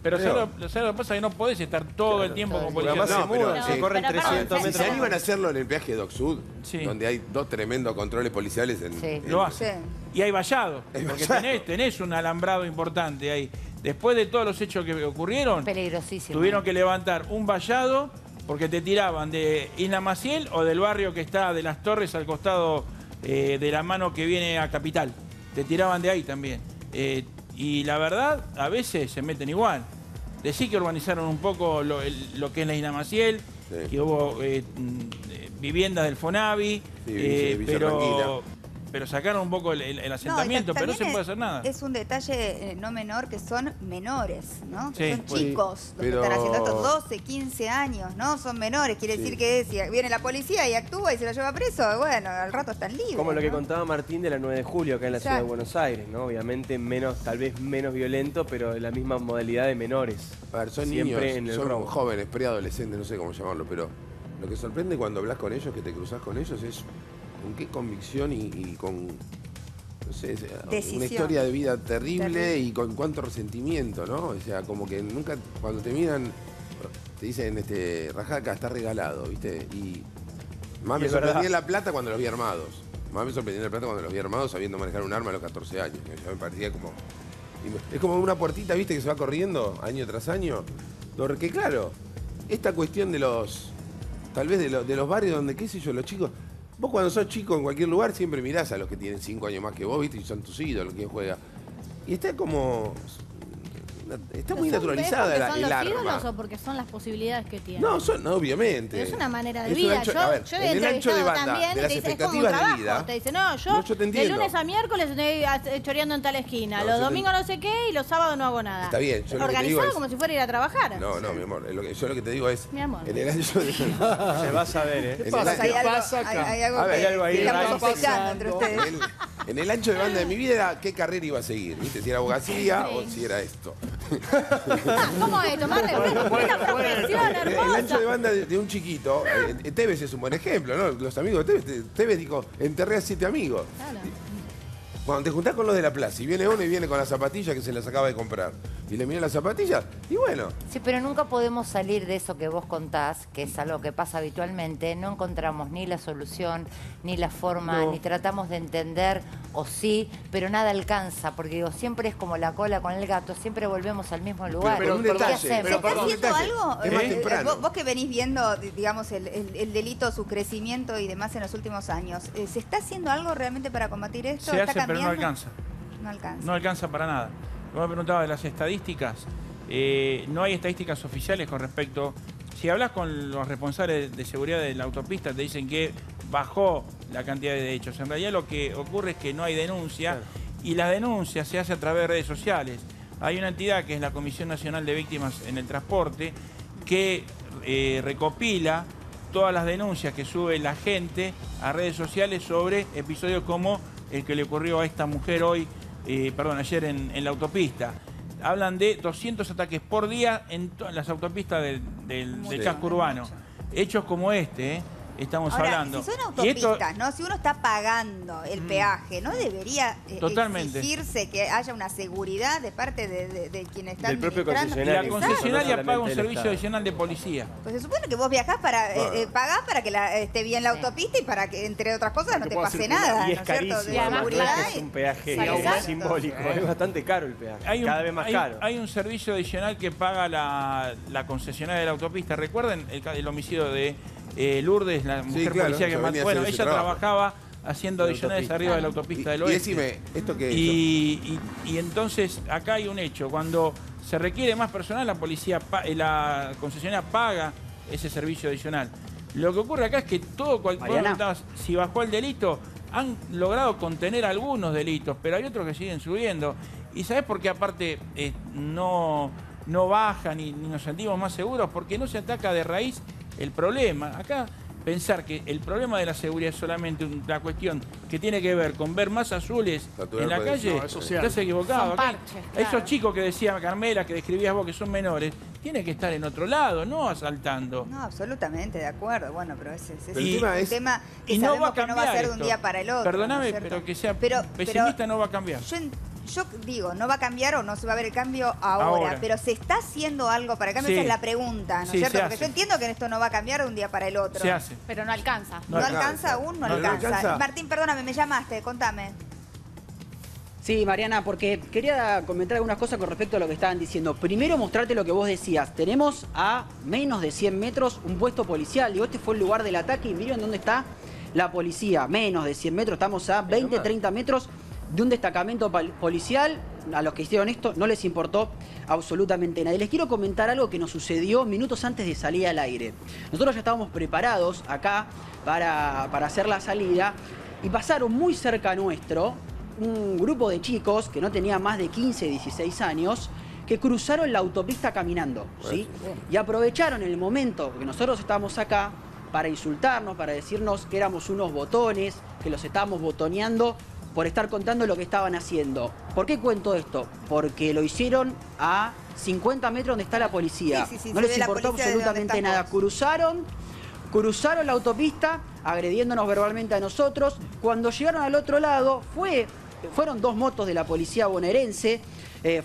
Pero ¿sabes lo que pasa? Que no podés estar todo el tiempo con policía. Además se corren 300 metros. Si se animan a hacerlo en el peaje de Dock Sud, donde hay 2 tremendos controles policiales. Lo hacen. Y hay vallado, porque tenés un alambrado importante ahí. Después de todos los hechos que ocurrieron, peligrosísimo, tuvieron que levantar un vallado porque te tiraban de Isla Maciel o del barrio que está de Las Torres al costado de la mano que viene a Capital. Te tiraban de ahí también. Y la verdad, a veces se meten igual. Decí que urbanizaron un poco lo que es la Isla Maciel, que hubo viviendas del Fonavi, pero sacaron un poco el asentamiento, pero no se puede hacer nada. Es un detalle no menor, que son menores, ¿no? Que son chicos, los que están haciendo estos 12, 15 años, ¿no? Son menores, quiere decir que si viene la policía y actúa y se lo lleva preso, bueno, al rato están libres. Como lo que contaba Martín de la 9 de julio acá en la ciudad de Buenos Aires, ¿no? Obviamente tal vez menos violento, pero la misma modalidad de menores. A ver, son siempre niños, son jóvenes, preadolescentes, no sé cómo llamarlo, pero lo que sorprende cuando hablas con ellos, que te cruzás con ellos, es con qué convicción y con, no sé, una historia de vida terrible y con cuánto resentimiento, ¿no? O sea, como que nunca, cuando te miran, te dicen, Rajaca, está regalado, ¿viste? Y más me sorprendía la plata cuando los vi armados. Más me sorprendía la plata cuando los vi armados sabiendo manejar un arma a los 14 años. Ya me parecía como... Es como una puertita, ¿viste? Que se va corriendo año tras año. Porque claro, esta cuestión de los... Tal vez de los barrios donde, qué sé yo, los chicos... Vos cuando sos chico en cualquier lugar siempre mirás a los que tienen 5 años más que vos, ¿viste? Y son tus ídolos, quien juega. Y está como... Está muy naturalizada el arma. ¿Son los ídolos o porque son las posibilidades que tienen? No, obviamente. Pero es una manera de vida. Yo he entrevistado también y te dicen, es como un trabajo. Te dicen, no, yo de lunes a miércoles estoy choreando en tal esquina. Los domingos no sé qué y los sábados no hago nada. Está bien. Organizado como si fuera a ir a trabajar. No, mi amor. Yo lo que te digo es... Mi amor. En el ancho de... Se va a saber, ¿eh? ¿Qué pasa acá? Hay algo ahí. Estamos sospechando entre ustedes. En el ancho de banda de mi vida era qué carrera iba a seguir, ¿viste? Si era abogacía o si era esto. ¿Cómo es? Tomarle una profesión hermosa. El ancho de banda de un chiquito, Tevez es un buen ejemplo, ¿no? Los amigos de Tevez dijo, enterré a 7 amigos. Claro. Cuando te juntás con los de la plaza y viene uno y viene con las zapatillas que se las acaba de comprar y le mira las zapatillas y bueno. Sí, pero nunca podemos salir de eso que vos contás, que es algo que pasa habitualmente. No encontramos ni la solución, ni la forma, ni tratamos de entender o sí, pero nada alcanza, porque digo, siempre es como la cola con el gato, siempre volvemos al mismo lugar. Pero un ¿Qué detalle, hacemos? pero ¿Se está haciendo algo? Es más temprano. Vos que venís viendo, digamos, el delito, su crecimiento y demás en los últimos años, ¿se está haciendo algo realmente para combatir esto? Se ¿Está hace, pero no cambiando? alcanza. No alcanza. No alcanza para nada. Como me preguntaba de las estadísticas, no hay estadísticas oficiales con respecto... Si hablas con los responsables de seguridad de la autopista, te dicen que bajó la cantidad de hechos. En realidad lo que ocurre es que no hay denuncia, claro, y la denuncia se hace a través de redes sociales. Hay una entidad que es la Comisión Nacional de Víctimas en el Transporte que recopila todas las denuncias que sube la gente a redes sociales sobre episodios como el que le ocurrió a esta mujer ayer en la autopista. Hablan de 200 ataques por día en las autopistas del casco urbano. Hechos como este, estamos hablando. Si son autopistas, ¿no? Si uno está pagando el peaje, ¿no debería exigirse que haya una seguridad de parte de quienes están del propio administrando? La concesionaria paga un servicio adicional de policía. Pues se supone que vos viajás para pagás para que esté bien la autopista y para que, entre otras cosas, no te pase nada. Y es carísimo. Es un peaje simbólico. Es bastante caro el peaje. Cada vez más caro. Hay un servicio adicional que paga la concesionaria de la autopista. ¿Recuerden el homicidio de Lourdes, la mujer policía que mató? Bueno, ella trabajaba haciendo adicionales arriba de la autopista del oeste. Y decime, ¿esto qué es? Y entonces acá hay un hecho. Cuando se requiere más personal, la concesionaria paga ese servicio adicional. Lo que ocurre acá es que si bajó el delito, han logrado contener algunos delitos, pero hay otros que siguen subiendo. ¿Y sabés por qué aparte no bajan ni nos sentimos más seguros? Porque no se ataca de raíz el problema. Acá pensar que el problema de la seguridad es solamente una cuestión que tiene que ver con ver más azules en la calle, estás equivocado. Esos chicos que decía Carmela, que describías vos, que son menores, tienen que estar en otro lado, no asaltando. No, absolutamente de acuerdo. Bueno, pero ese es un tema que sabemos que no va a ser de un día para el otro. Perdóname, pero que sea pesimista no va a cambiar. Yo digo, no va a cambiar o no se va a ver el cambio ahora, pero ¿se está haciendo algo para el cambio? Esa es la pregunta, ¿no es cierto? Porque yo entiendo que esto no va a cambiar de un día para el otro. Se hace. Pero no alcanza. ¿No alcanza aún? No alcanza. Martín, perdóname, me llamaste, contame. Sí, Mariana, porque quería comentar algunas cosas con respecto a lo que estaban diciendo. Primero, mostrarte lo que vos decías. Tenemos a menos de 100 metros un puesto policial. Digo, este fue el lugar del ataque y miren dónde está la policía. Menos de 100 metros, estamos a 20, 30 metros de un destacamento policial. A los que hicieron esto no les importó absolutamente nada. Y les quiero comentar algo que nos sucedió minutos antes de salir al aire. Nosotros ya estábamos preparados acá para hacer la salida y pasaron muy cerca nuestro un grupo de chicos que no tenía más de 15, 16 años que cruzaron la autopista caminando, ¿sí? Y aprovecharon el momento que nosotros estábamos acá para insultarnos, para decirnos que éramos unos botones, que los estábamos botoneando por estar contando lo que estaban haciendo. ¿Por qué cuento esto? Porque lo hicieron a 50 metros donde está la policía. No les importó absolutamente nada. Cruzaron la autopista agrediéndonos verbalmente a nosotros. Cuando llegaron al otro lado, fueron dos motos de la policía bonaerense,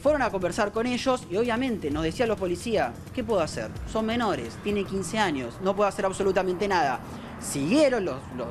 fueron a conversar con ellos y obviamente nos decían los policías, ¿qué puedo hacer? Son menores, tienen 15 años, no puedo hacer absolutamente nada. Siguieron,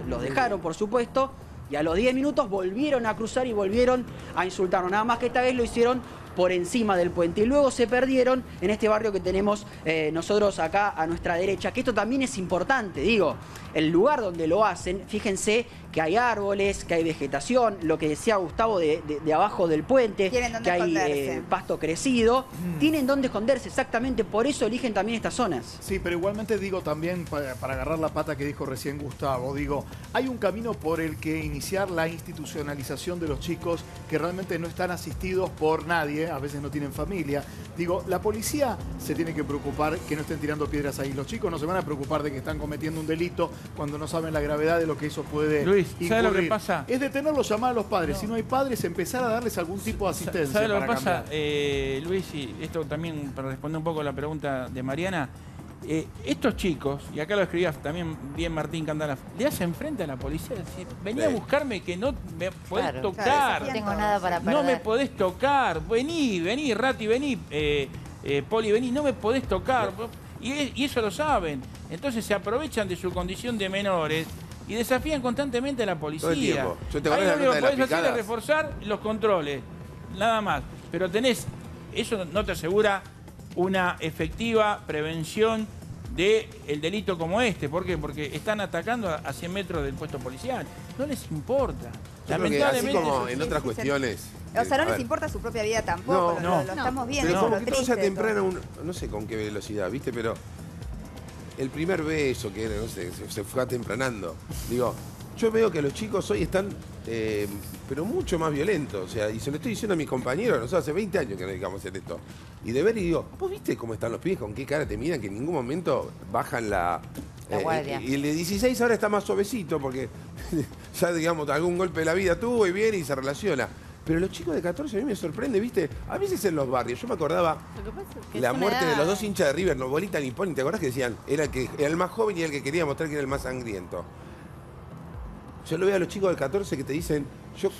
los dejaron por supuesto, y a los 10 minutos volvieron a cruzar y volvieron a insultarnos. Nada más que esta vez lo hicieron por encima del puente. Y luego se perdieron en este barrio que tenemos nosotros acá a nuestra derecha, que esto también es importante, digo, el lugar donde lo hacen, fíjense que hay árboles, que hay vegetación, lo que decía Gustavo de abajo del puente, que hay pasto crecido, tienen dónde esconderse, exactamente, por eso eligen también estas zonas. Sí, pero igualmente digo también, para agarrar la pata que dijo recién Gustavo, digo, hay un camino por el que iniciar la institucionalización de los chicos que realmente no están asistidos por nadie, a veces no tienen familia. Digo, la policía se tiene que preocupar que no estén tirando piedras ahí. Los chicos no se van a preocupar de que están cometiendo un delito cuando no saben la gravedad de lo que eso puede incurrir. ¿Sabes lo que pasa? Es detenerlos, llamar a los padres. Si no hay padres, empezar a darles algún tipo de asistencia. ¿Sabes lo que pasa, Luis? Y esto también para responder un poco a la pregunta de Mariana. Estos chicos, y acá lo escribía también bien Martín Candalaf, le hacen frente a la policía, decir, vení a buscarme que no me podés tocar. No tengo nada para perder. No me podés tocar. Vení, Rati, vení, Poli, vení, no me podés tocar. Y eso lo saben. Entonces se aprovechan de su condición de menores y desafían constantemente a la policía. Todo el tiempo. Yo te Ahí acuerdo lo único de que las podés hacer es picadas. reforzar los controles, nada más. Pero eso no te asegura una efectiva prevención del delito como este. ¿Por qué? Porque están atacando a 100 metros del puesto policial. No les importa. Yo creo que así como en otras cuestiones... O sea, no a les ver, importa su propia vida tampoco, lo estamos viendo. Pero eso es como lo que todo triste sea de todo. temprano, no sé con qué velocidad, ¿viste? Pero el primer beso que no sé, se fue atempranando. Digo, yo veo que los chicos hoy están, pero mucho más violentos. O sea, y se lo estoy diciendo a mis compañeros, nosotros hace 20 años que nos dedicamos a hacer esto. Y de ver y digo, ¿vos viste cómo están los pibes? ¿Con qué cara te miran? Que en ningún momento bajan la guardia. Y el de 16 ahora está más suavecito porque ya, digamos, algún golpe de la vida tuvo y viene y se relaciona. Pero los chicos de 14 a mí me sorprende, ¿viste? A veces en los barrios, yo me acordaba la muerte de los dos hinchas de River, Bolita y Pony, ¿te acordás que decían? Era el más joven y el que quería mostrar que era el más sangriento. Yo lo veo a los chicos de 14 que te dicen, yo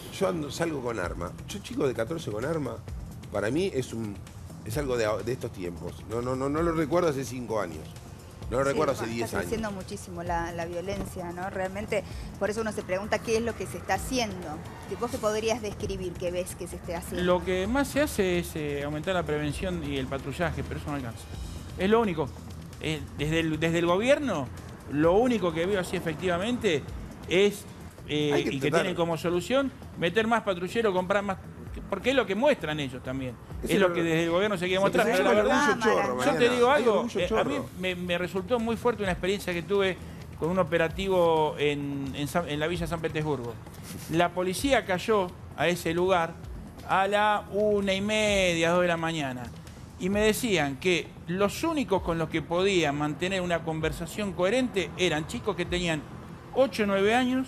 salgo con arma. Yo chico de 14 con arma, para mí es algo de estos tiempos. No lo recuerdo hace 5 años. No lo recuerdo hace 10 años. Está creciendo muchísimo la violencia, ¿no? Realmente, por eso uno se pregunta qué es lo que se está haciendo. ¿Vos qué podrías describir que ves que se esté haciendo? Lo que más se hace es aumentar la prevención y el patrullaje, pero eso no alcanza. Es lo único. Desde el gobierno, lo único que veo así efectivamente es, y que tienen como solución, meter más patrulleros, comprar más... Porque es lo que muestran ellos también. Es lo que desde el gobierno se quiere mostrar. Pero la verdad, yo te digo algo, a mí me resultó muy fuerte una experiencia que tuve con un operativo en la Villa San Petersburgo. La policía cayó a ese lugar a la 1:30, 2 de la mañana. Y me decían que los únicos con los que podían mantener una conversación coherente eran chicos que tenían 8 o 9 años,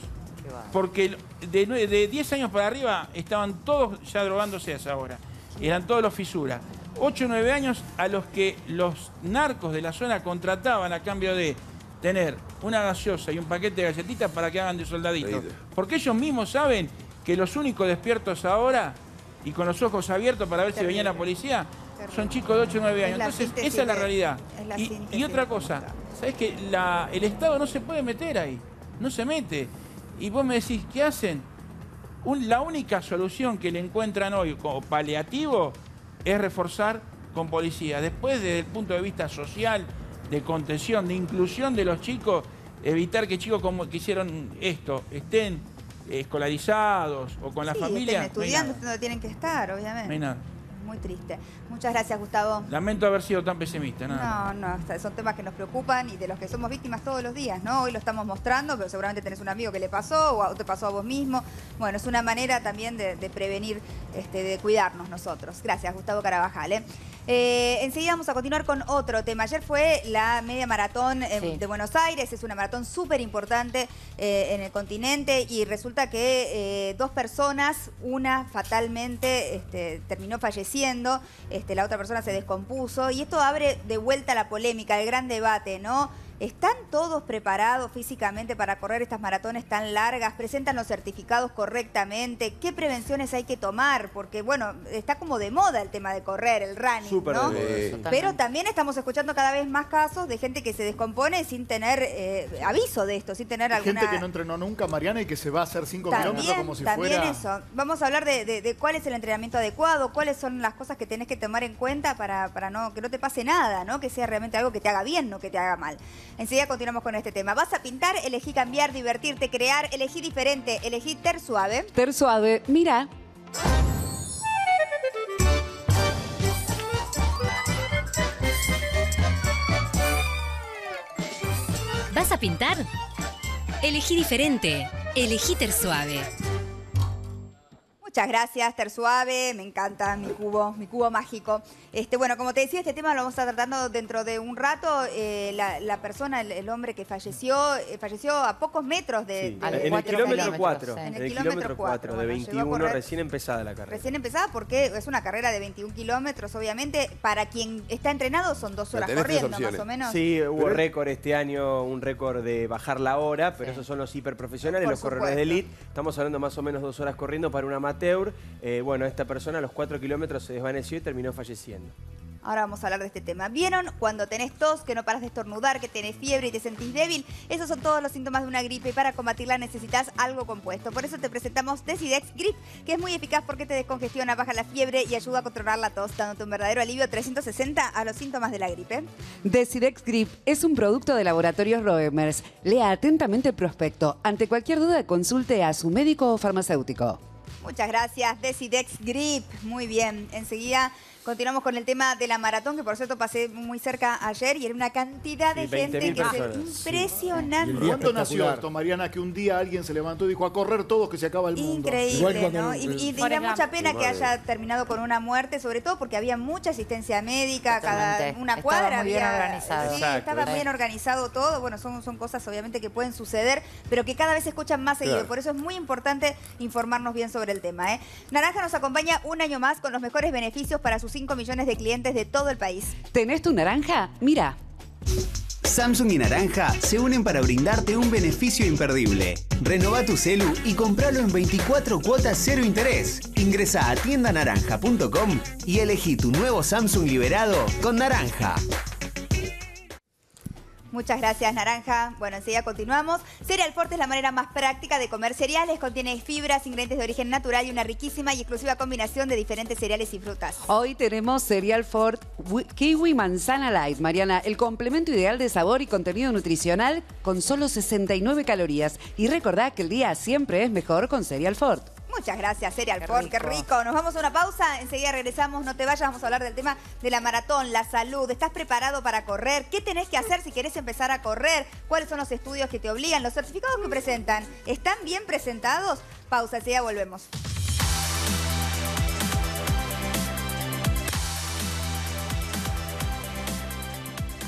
porque de 10 años para arriba estaban todos ya drogándose a esa hora. Eran todos los fisuras. 8 o 9 años a los que los narcos de la zona contrataban a cambio de tener una gaseosa y un paquete de galletitas para que hagan de soldaditos. Porque ellos mismos saben que los únicos despiertos ahora y con los ojos abiertos para ver si venía la policía son chicos de 8 o 9 años. Entonces, esa es la realidad. Y otra cosa, ¿sabés que el Estado no se puede meter ahí? No se mete. Y vos me decís, ¿qué hacen? La única solución que le encuentran hoy como paliativo es reforzar con policía. Después, desde el punto de vista social, de contención, de inclusión de los chicos, evitar que chicos como que hicieron esto estén escolarizados o con la familia. Estén estudiando donde tienen que estar, obviamente. No hay nada. Muy triste. Muchas gracias, Gustavo. Lamento haber sido tan pesimista. No, son temas que nos preocupan y de los que somos víctimas todos los días, ¿no? Hoy lo estamos mostrando, pero seguramente tenés un amigo que le pasó o te pasó a vos mismo. Bueno, es una manera también de prevenir, de cuidarnos nosotros. Gracias, Gustavo Carabajal. Enseguida vamos a continuar con otro tema. Ayer fue la media maratón de Buenos Aires. Es una maratón súper importante en el continente y resulta que 2 personas, una fatalmente terminó falleciendo, la otra persona se descompuso y esto abre de vuelta la polémica, el gran debate, ¿no? ¿Están todos preparados físicamente para correr estas maratones tan largas? ¿Presentan los certificados correctamente? ¿Qué prevenciones hay que tomar? Porque, bueno, está como de moda el tema de correr, el running, súper ¿no? Pero también estamos escuchando cada vez más casos de gente que se descompone sin tener aviso de esto, sin tener alguna... Gente que no entrenó nunca, Mariana, y que se va a hacer 5 kilómetros como si fuera... También eso. Vamos a hablar de cuál es el entrenamiento adecuado, cuáles son las cosas que tenés que tomar en cuenta para que no te pase nada, ¿no? Que sea realmente algo que te haga bien, no que te haga mal. Enseguida continuamos con este tema. ¿Vas a pintar? Elegí cambiar, divertirte, crear. Elegí diferente. Elegí Tersuave. Tersuave, mira. ¿Vas a pintar? Elegí diferente. Elegí Tersuave. Muchas gracias, Tersuave, me encanta mi cubo mágico. Bueno, como te decía, este tema lo vamos a estar tratando dentro de un rato. La persona, el hombre que falleció a pocos metros de... En el kilómetro 4. En el kilómetro 4, de 21, recién empezada la carrera. Recién empezada porque es una carrera de 21 kilómetros, obviamente. Para quien está entrenado son 2 horas corriendo, más o menos. Sí, hubo récord este año, un récord de bajar la hora, pero esos son los hiperprofesionales, los corredores de elite. Estamos hablando más o menos 2 horas corriendo para una amateur. Bueno, esta persona a los 4 kilómetros se desvaneció y terminó falleciendo. Ahora vamos a hablar de este tema. ¿Vieron cuando tenés tos, que no paras de estornudar, que tenés fiebre y te sentís débil? Esos son todos los síntomas de una gripe y para combatirla necesitas algo compuesto. Por eso te presentamos Decidex Grip, que es muy eficaz porque te descongestiona, baja la fiebre y ayuda a controlar la tos, dándote un verdadero alivio 360 a los síntomas de la gripe. Decidex Grip es un producto de Laboratorios Roemers. Lea atentamente el prospecto. Ante cualquier duda, consulte a su médico o farmacéutico. Muchas gracias, Decidex Grip. Muy bien. Enseguida continuamos con el tema de la maratón, que por cierto pasé muy cerca ayer y era una cantidad de gente que es impresionante. ¿Cuándo nació esto, Mariana? Que un día alguien se levantó y dijo a correr todos que se acaba el mundo. Increíble, ¿no? Y da mucha pena que haya terminado con una muerte, sobre todo porque había mucha asistencia médica, cada una cuadra muy bien había... organizado. Sí, estaba bien organizado todo. Bueno, son cosas obviamente que pueden suceder, pero que cada vez se escuchan más seguido. Claro. Por eso es muy importante informarnos bien sobre el tema, ¿eh? Naranja nos acompaña un año más con los mejores beneficios para sus 5 millones de clientes de todo el país. ¿Tenés tu naranja? Mira. Samsung y Naranja se unen para brindarte un beneficio imperdible. Renová tu celu y compralo en 24 cuotas cero interés. Ingresá a tiendanaranja.com y elegí tu nuevo Samsung liberado con Naranja. Muchas gracias, Naranja. Bueno, enseguida continuamos. Cereal Forte es la manera más práctica de comer cereales. Contiene fibras, ingredientes de origen natural y una riquísima y exclusiva combinación de diferentes cereales y frutas. Hoy tenemos Cereal Fort Kiwi Manzana Light, Mariana, el complemento ideal de sabor y contenido nutricional con solo 69 calorías. Y recordá que el día siempre es mejor con Cereal Fort. Muchas gracias, Cereal Fort, qué rico. Nos vamos a una pausa, enseguida regresamos, no te vayas, vamos a hablar del tema de la maratón, la salud. ¿Estás preparado para correr? ¿Qué tenés que hacer si querés empezar a correr? ¿Cuáles son los estudios que te obligan? ¿Los certificados que presentan? ¿Están bien presentados? Pausa, enseguida volvemos.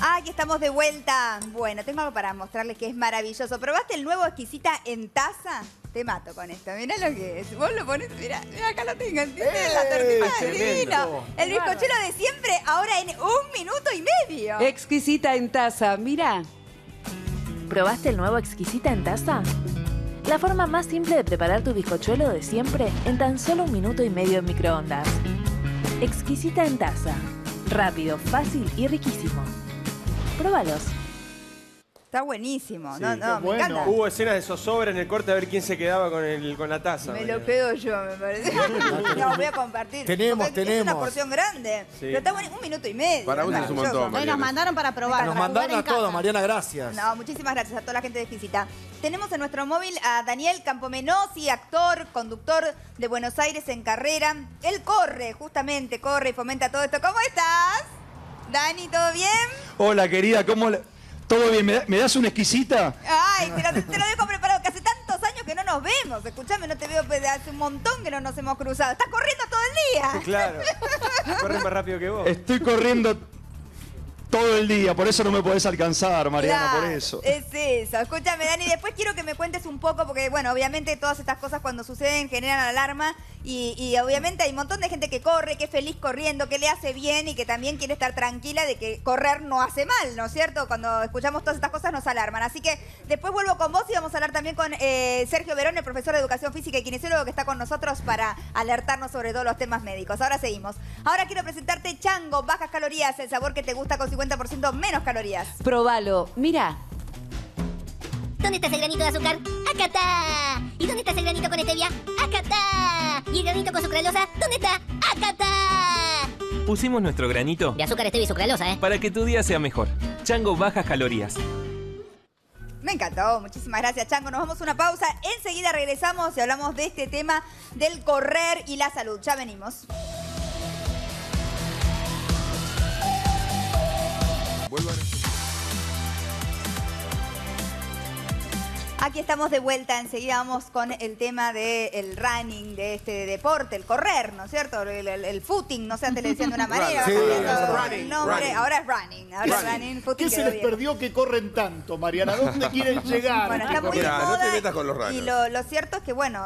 Aquí estamos de vuelta. Bueno, tengo algo para mostrarles que es maravilloso. ¿Probaste el nuevo Exquisita en taza? Te mato con esto. Mirá lo que es. Vos lo pones, mirá acá lo tengo. La tortita divino. El bizcochuelo de siempre, ahora en 1 minuto y medio. Exquisita en taza, mira. ¿Probaste el nuevo Exquisita en taza? La forma más simple de preparar tu bizcochuelo de siempre en tan solo 1 minuto y medio en microondas. Exquisita en taza. Rápido, fácil y riquísimo. Próbalos. Está buenísimo. Sí, me encanta. Hubo escenas de zozobra en el corte a ver quién se quedaba con la taza. Me lo quedo yo, me parece. No, voy a compartir. Tenemos. Es una porción grande. Sí. Pero está bueno, 1 minuto y medio. Para vos es un montón, Hoy nos mandaron para probar. Nos mandaron a todos, Mariana, gracias. No, muchísimas gracias a toda la gente de Exquisita. Tenemos en nuestro móvil a Daniel Campomenosi, actor, conductor de Buenos Aires en carrera. Él corre y fomenta todo esto. ¿Cómo estás? Dani, ¿todo bien? Hola, querida, ¿cómo le... ¿Todo bien? ¿Me das una exquisita? Ay, te lo dejo preparado, que hace tantos años que no nos vemos. Escuchame, no te veo desde hace un montón que no nos hemos cruzado. Estás corriendo todo el día. Claro. Corre más rápido que vos. Estoy corriendo todo el día, por eso no me podés alcanzar, Mariana, Claro, por eso. Es eso. Escúchame, Dani, después quiero que me cuentes un poco, porque, bueno, obviamente todas estas cosas cuando suceden generan alarma y obviamente hay un montón de gente que corre, que es feliz corriendo, que le hace bien y que también quiere estar tranquila de que correr no hace mal, ¿no es cierto? Cuando escuchamos todas estas cosas nos alarman. Así que después vuelvo con vos y vamos a hablar también con Sergio Verón, el profesor de Educación Física y kinesiólogo que está con nosotros para alertarnos sobre todos los temas médicos. Ahora seguimos. Ahora quiero presentarte Chango, bajas calorías, el sabor que te gusta con 50% menos calorías. Próbalo, mira. ¿Dónde está ese granito de azúcar? ¡Acá está! ¿Y dónde está ese granito con stevia? ¡Acá está! ¿Y el granito con sucralosa? ¿Dónde está? ¡Acá está! Pusimos nuestro granito de azúcar, stevia y sucralosa, para que tu día sea mejor. Chango bajas calorías. Me encantó, muchísimas gracias, Chango. Nos vamos a una pausa, enseguida regresamos y hablamos de este tema del correr y la salud. Ya venimos. Aquí estamos de vuelta, enseguida vamos con el tema del running, de este deporte, el correr, ¿no es cierto? El footing, no sé, antes le decían de una manera, Sí, el nombre, ahora es running. Footing ¿Qué se quedó les bien. perdió que corren tanto, Mariana? ¿Dónde quieren llegar? Bueno, está muy Mira, de moda, no te metas con los runners. y lo cierto es que, bueno,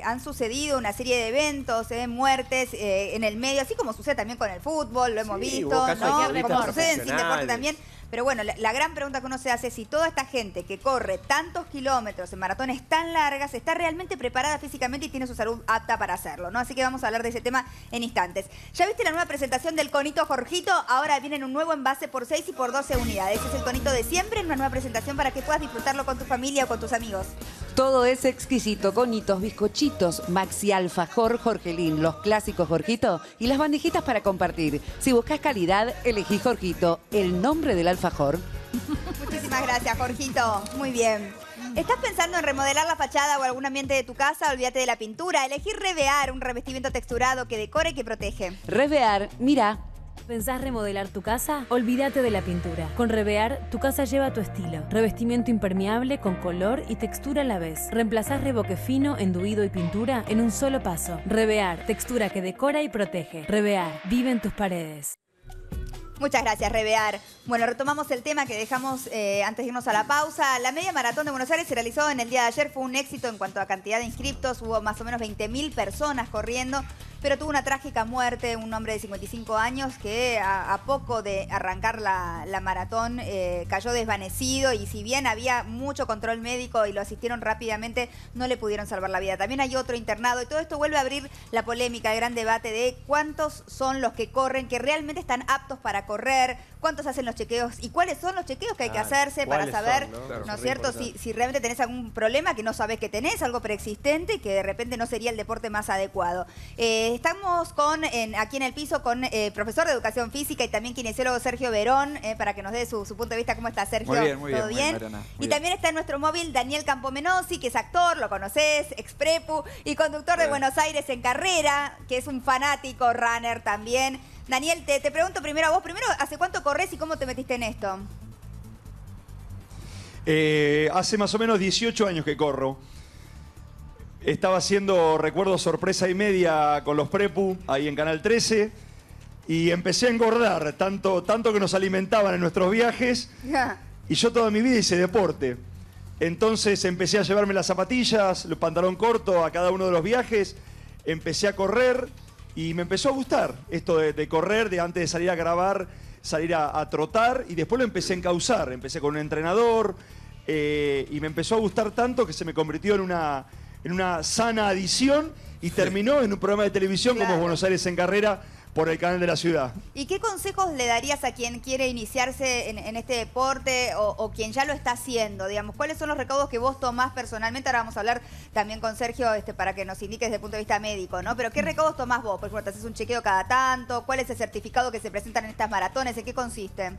han sucedido una serie de eventos, muertes en el medio, así como sucede también con el fútbol, lo hemos visto, hubo casos de ¿no? deportistas Como sucede en sin deporte profesionales. también. Pero bueno, la gran pregunta que uno se hace es si toda esta gente que corre tantos kilómetros en maratones tan largas está realmente preparada físicamente y tiene su salud apta para hacerlo, ¿no? Así que vamos a hablar de ese tema en instantes. ¿Ya viste la nueva presentación del conito Jorgito? Ahora viene en un nuevo envase por 6 y por 12 unidades. Es el conito de siempre en una nueva presentación para que puedas disfrutarlo con tu familia o con tus amigos. Todo es exquisito, conitos, bizcochitos, maxi alfajor, Jorgelín, los clásicos Jorgito y las bandejitas para compartir. Si buscas calidad, elegí Jorgito, el nombre del alfajor. Muchísimas gracias, Jorgito. Muy bien. ¿Estás pensando en remodelar la fachada o algún ambiente de tu casa? Olvídate de la pintura. Elegí Revear, un revestimiento texturado que decora y que protege. Revear, mira. ¿Pensás remodelar tu casa? Olvídate de la pintura. Con Revear, tu casa lleva tu estilo. Revestimiento impermeable con color y textura a la vez. Reemplazás revoque fino, enduido y pintura en un solo paso. Revear, textura que decora y protege. Revear, vive en tus paredes. Muchas gracias, Revear. Bueno, retomamos el tema que dejamos antes de irnos a la pausa. La media maratón de Buenos Aires se realizó en el día de ayer. Fue un éxito en cuanto a cantidad de inscriptos. Hubo más o menos 20.000 personas corriendo, pero tuvo una trágica muerte. Un hombre de 55 años que a poco de arrancar la maratón cayó desvanecido, y si bien había mucho control médico y lo asistieron rápidamente, no le pudieron salvar la vida. También hay otro internado, y todo esto vuelve a abrir la polémica, el gran debate de cuántos son los que corren, que realmente están aptos para correr, cuántos hacen los chequeos y cuáles son los chequeos que hay que hacerse para saber, ¿no es cierto? Si realmente tenés algún problema que no sabés que tenés, algo preexistente y que de repente no sería el deporte más adecuado. Estamos aquí en el piso con profesor de Educación Física y también kinesiólogo Sergio Verón, para que nos dé su punto de vista. ¿Cómo está, Sergio? Muy bien, muy ¿Todo bien? Mariana, y también está en nuestro móvil Daniel Campomenosi, que es actor, lo conocés, exprepu y conductor de Buenos Aires en Carrera, que es un fanático runner también. Daniel, te pregunto primero a vos, ¿hace cuánto corres y cómo te metiste en esto? Hace más o menos 18 años que corro. Estaba haciendo, recuerdo, sorpresa y media con los Prepu, ahí en Canal 13, y empecé a engordar, tanto que nos alimentaban en nuestros viajes, y yo toda mi vida hice deporte. Entonces empecé a llevarme las zapatillas, el pantalón corto a cada uno de los viajes, empecé a correr, y me empezó a gustar esto de correr, de antes de salir a grabar, salir a trotar, y después lo empecé a encauzar. Empecé con un entrenador y me empezó a gustar tanto que se me convirtió en una sana adición y terminó en un programa de televisión como Buenos Aires en Carrera por el canal de la ciudad. ¿Y qué consejos le darías a quien quiere iniciarse en este deporte o quien ya lo está haciendo? Digamos, ¿cuáles son los recaudos que vos tomás personalmente? Ahora vamos a hablar también con Sergio para que nos indique desde el punto de vista médico, ¿no? Pero ¿qué recaudos tomás vos? Por ejemplo, ¿te haces un chequeo cada tanto? ¿Cuál es el certificado que se presentan en estas maratones? ¿En qué consiste?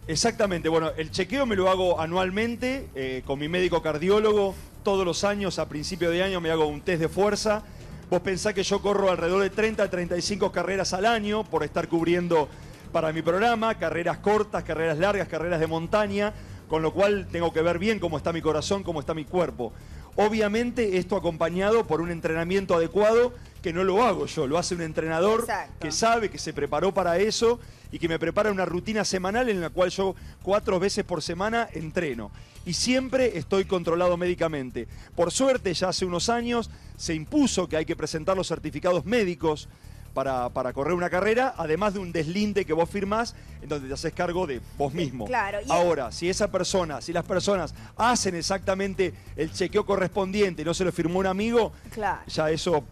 Exactamente, bueno, el chequeo me lo hago anualmente con mi médico cardiólogo. Todos los años, a principio de año, me hago un test de fuerza. Vos pensás que yo corro alrededor de 30 a 35 carreras al año por estar cubriendo para mi programa, carreras cortas, carreras largas, carreras de montaña, con lo cual tengo que ver bien cómo está mi corazón, cómo está mi cuerpo. Obviamente esto acompañado por un entrenamiento adecuado, que no lo hago yo, lo hace un entrenador que sabe, que se preparó para eso y que me prepara una rutina semanal en la cual yo 4 veces por semana entreno. Y siempre estoy controlado médicamente. Por suerte, ya hace unos años se impuso que hay que presentar los certificados médicos para correr una carrera, además de un deslinde que vos firmás en donde te haces cargo de vos mismo. Claro, ahora, si las personas hacen exactamente el chequeo correspondiente y no se lo firmó un amigo, ya eso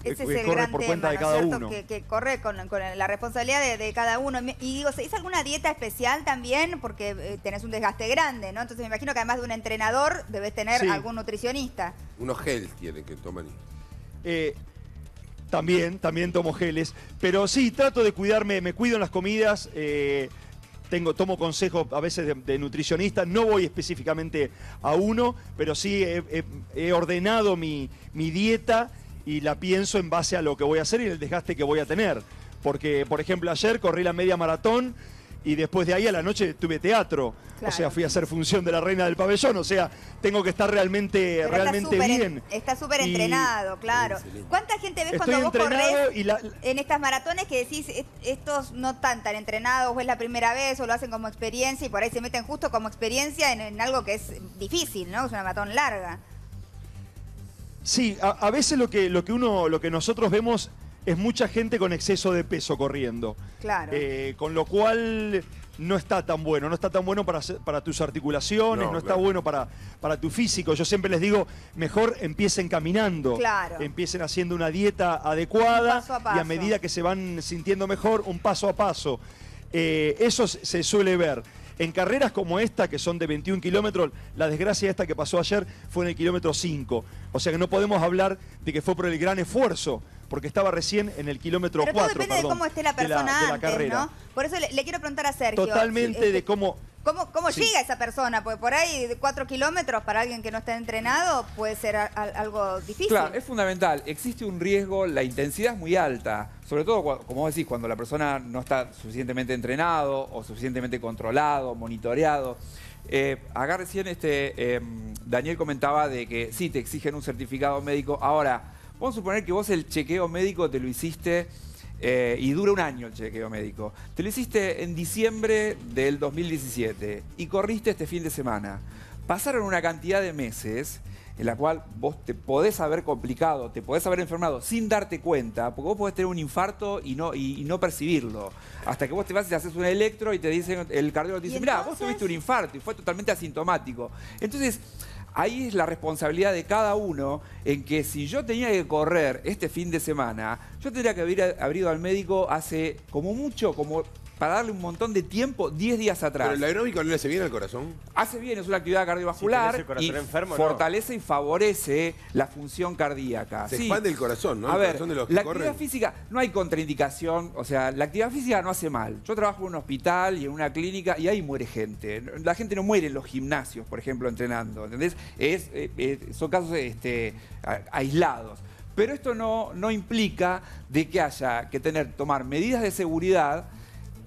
corre por cuenta de cada uno. Que corre con la responsabilidad de cada uno. Y digo, ¿se hizo alguna dieta especial también? Porque tenés un desgaste grande, ¿no? Entonces me imagino que además de un entrenador debes tener algún nutricionista. Unos gels tienen que tomar. También tomo geles, pero sí, trato de cuidarme, me cuido en las comidas, tomo consejos a veces de nutricionista, no voy específicamente a uno, pero sí he ordenado mi dieta y la pienso en base a lo que voy a hacer y el desgaste que voy a tener. Porque, por ejemplo, ayer corrí la media maratón y después de ahí a la noche tuve teatro. O sea, fui a hacer función de la reina del pabellón. O sea, tengo que estar realmente bien. Está súper entrenado, claro. ¿Cuánta gente ves cuando vos corres en estas maratones que decís, estos no están tan entrenados, o es la primera vez, o lo hacen como experiencia, y por ahí se meten justo como experiencia en algo que es difícil, ¿no? Es una maratón larga. Sí, a veces lo que nosotros vemos es mucha gente con exceso de peso corriendo. Claro. Con lo cual no está tan bueno. No está tan bueno para tus articulaciones, no está bueno para tu físico. Yo siempre les digo, mejor empiecen caminando. Claro. Empiecen haciendo una dieta adecuada Paso a paso. y a medida que se van sintiendo mejor, un paso a paso. Eso se suele ver. En carreras como esta, que son de 21 kilómetros, la desgracia esta que pasó ayer fue en el kilómetro 5. O sea que no podemos hablar de que fue por el gran esfuerzo, porque estaba recién en el kilómetro 4. Pero todo depende de cómo esté la persona de la antes, carrera. ¿no? Por eso le quiero preguntar a Sergio. Totalmente de cómo... ¿Cómo Sí. llega esa persona? Porque por ahí 4 kilómetros para alguien que no está entrenado puede ser algo difícil. Claro, es fundamental. Existe un riesgo, la intensidad es muy alta. Sobre todo, como vos decís, cuando la persona no está suficientemente entrenado o suficientemente controlado, monitoreado. Acá recién Daniel comentaba de que sí, te exigen un certificado médico. Ahora, vamos a suponer que vos el chequeo médico te lo hiciste... y dura un año el chequeo médico. Te lo hiciste en diciembre del 2017 y corriste este fin de semana. Pasaron una cantidad de meses en la cual vos te podés haber complicado, te podés haber enfermado sin darte cuenta, porque vos podés tener un infarto y no percibirlo. Hasta que vos te vas y te haces un electro y te dicen, el cardiólogo te dice, mirá, vos tuviste un infarto y fue totalmente asintomático. Entonces, ahí es la responsabilidad de cada uno en que si yo tenía que correr este fin de semana, yo tendría que haber ido al médico hace como mucho, como para darle un montón de tiempo, 10 días atrás. ¿Pero el aeróbico no le hace bien al corazón? Hace bien, es una actividad cardiovascular Si tenés el corazón y enfermo, fortalece y favorece la función cardíaca. Se Sí. expande el corazón, ¿no? A El ver, corazón de los que la corren. actividad física, no hay contraindicación, o sea, la actividad física no hace mal. Yo trabajo en un hospital y en una clínica y ahí muere gente. La gente no muere en los gimnasios, por ejemplo, entrenando, ¿entendés? Son casos aislados. Pero esto no implica de que haya que tomar medidas de seguridad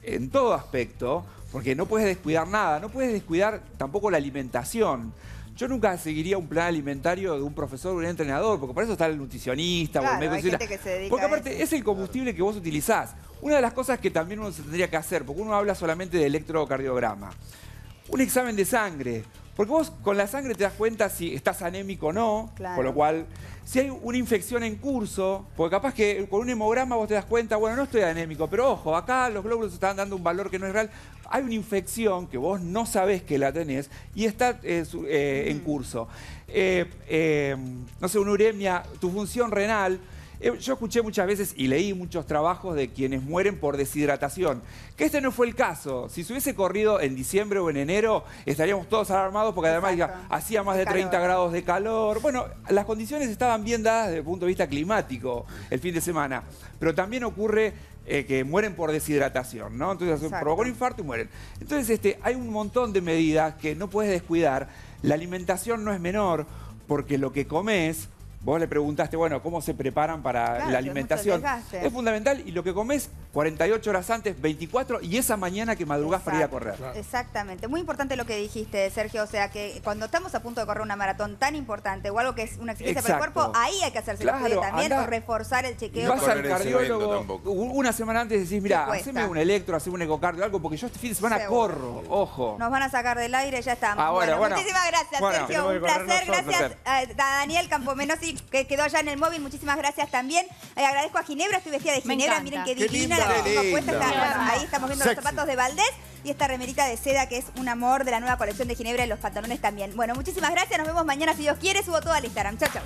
en todo aspecto, porque no puedes descuidar nada, no puedes descuidar tampoco la alimentación. Yo nunca seguiría un plan alimentario de un profesor o un entrenador, porque para eso está el nutricionista o el médico. Hay gente que se dedica porque a aparte eso. es el combustible que vos utilizás. Una de las cosas que también uno se tendría que hacer, porque uno habla solamente de electrocardiograma, un examen de sangre. Porque vos con la sangre te das cuenta si estás anémico o no, Claro. con lo cual, si hay una infección en curso, porque capaz que con un hemograma vos te das cuenta, bueno, no estoy anémico, pero ojo, acá los glóbulos están dando un valor que no es real. Hay una infección que vos no sabés que la tenés y está en curso. No sé, una uremia, tu función renal. Yo escuché muchas veces y leí muchos trabajos de quienes mueren por deshidratación, que este no fue el caso. Si se hubiese corrido en diciembre o en enero, estaríamos todos alarmados porque además hacía más de 30 grados de calor. Bueno, las condiciones estaban bien dadas desde el punto de vista climático el fin de semana, pero también ocurre que mueren por deshidratación, ¿no? Entonces provocó un infarto y mueren. Entonces hay un montón de medidas que no puedes descuidar. La alimentación no es menor porque lo que comes... Vos le preguntaste, bueno, ¿cómo se preparan para la alimentación? Es fundamental y lo que comés 48 horas antes, 24 y esa mañana que madrugás para ir a correr. Exactamente. Muy importante lo que dijiste, Sergio. O sea, que cuando estamos a punto de correr una maratón tan importante o algo que es una exigencia para el cuerpo, ahí hay que hacerse el estudio también o reforzar el chequeo. Vas al cardiólogo una semana antes y decís, mira, haceme un electro, haceme un ecocardio, algo, porque yo este fin de semana corro, ojo. Nos van a sacar del aire, ya estamos. Bueno, muchísimas gracias, Sergio. Un placer. Gracias a Daniel Campomenosi, que quedó allá en el móvil. Muchísimas gracias también. Agradezco a Ginebra, estoy vestida de Ginebra. Miren qué divina la que tengo puesta. Ahí estamos viendo los zapatos de Valdés y esta remerita de seda que es un amor de la nueva colección de Ginebra y los pantalones también. Bueno, muchísimas gracias. Nos vemos mañana si Dios quiere. Subo todo al Instagram. Chau, chau.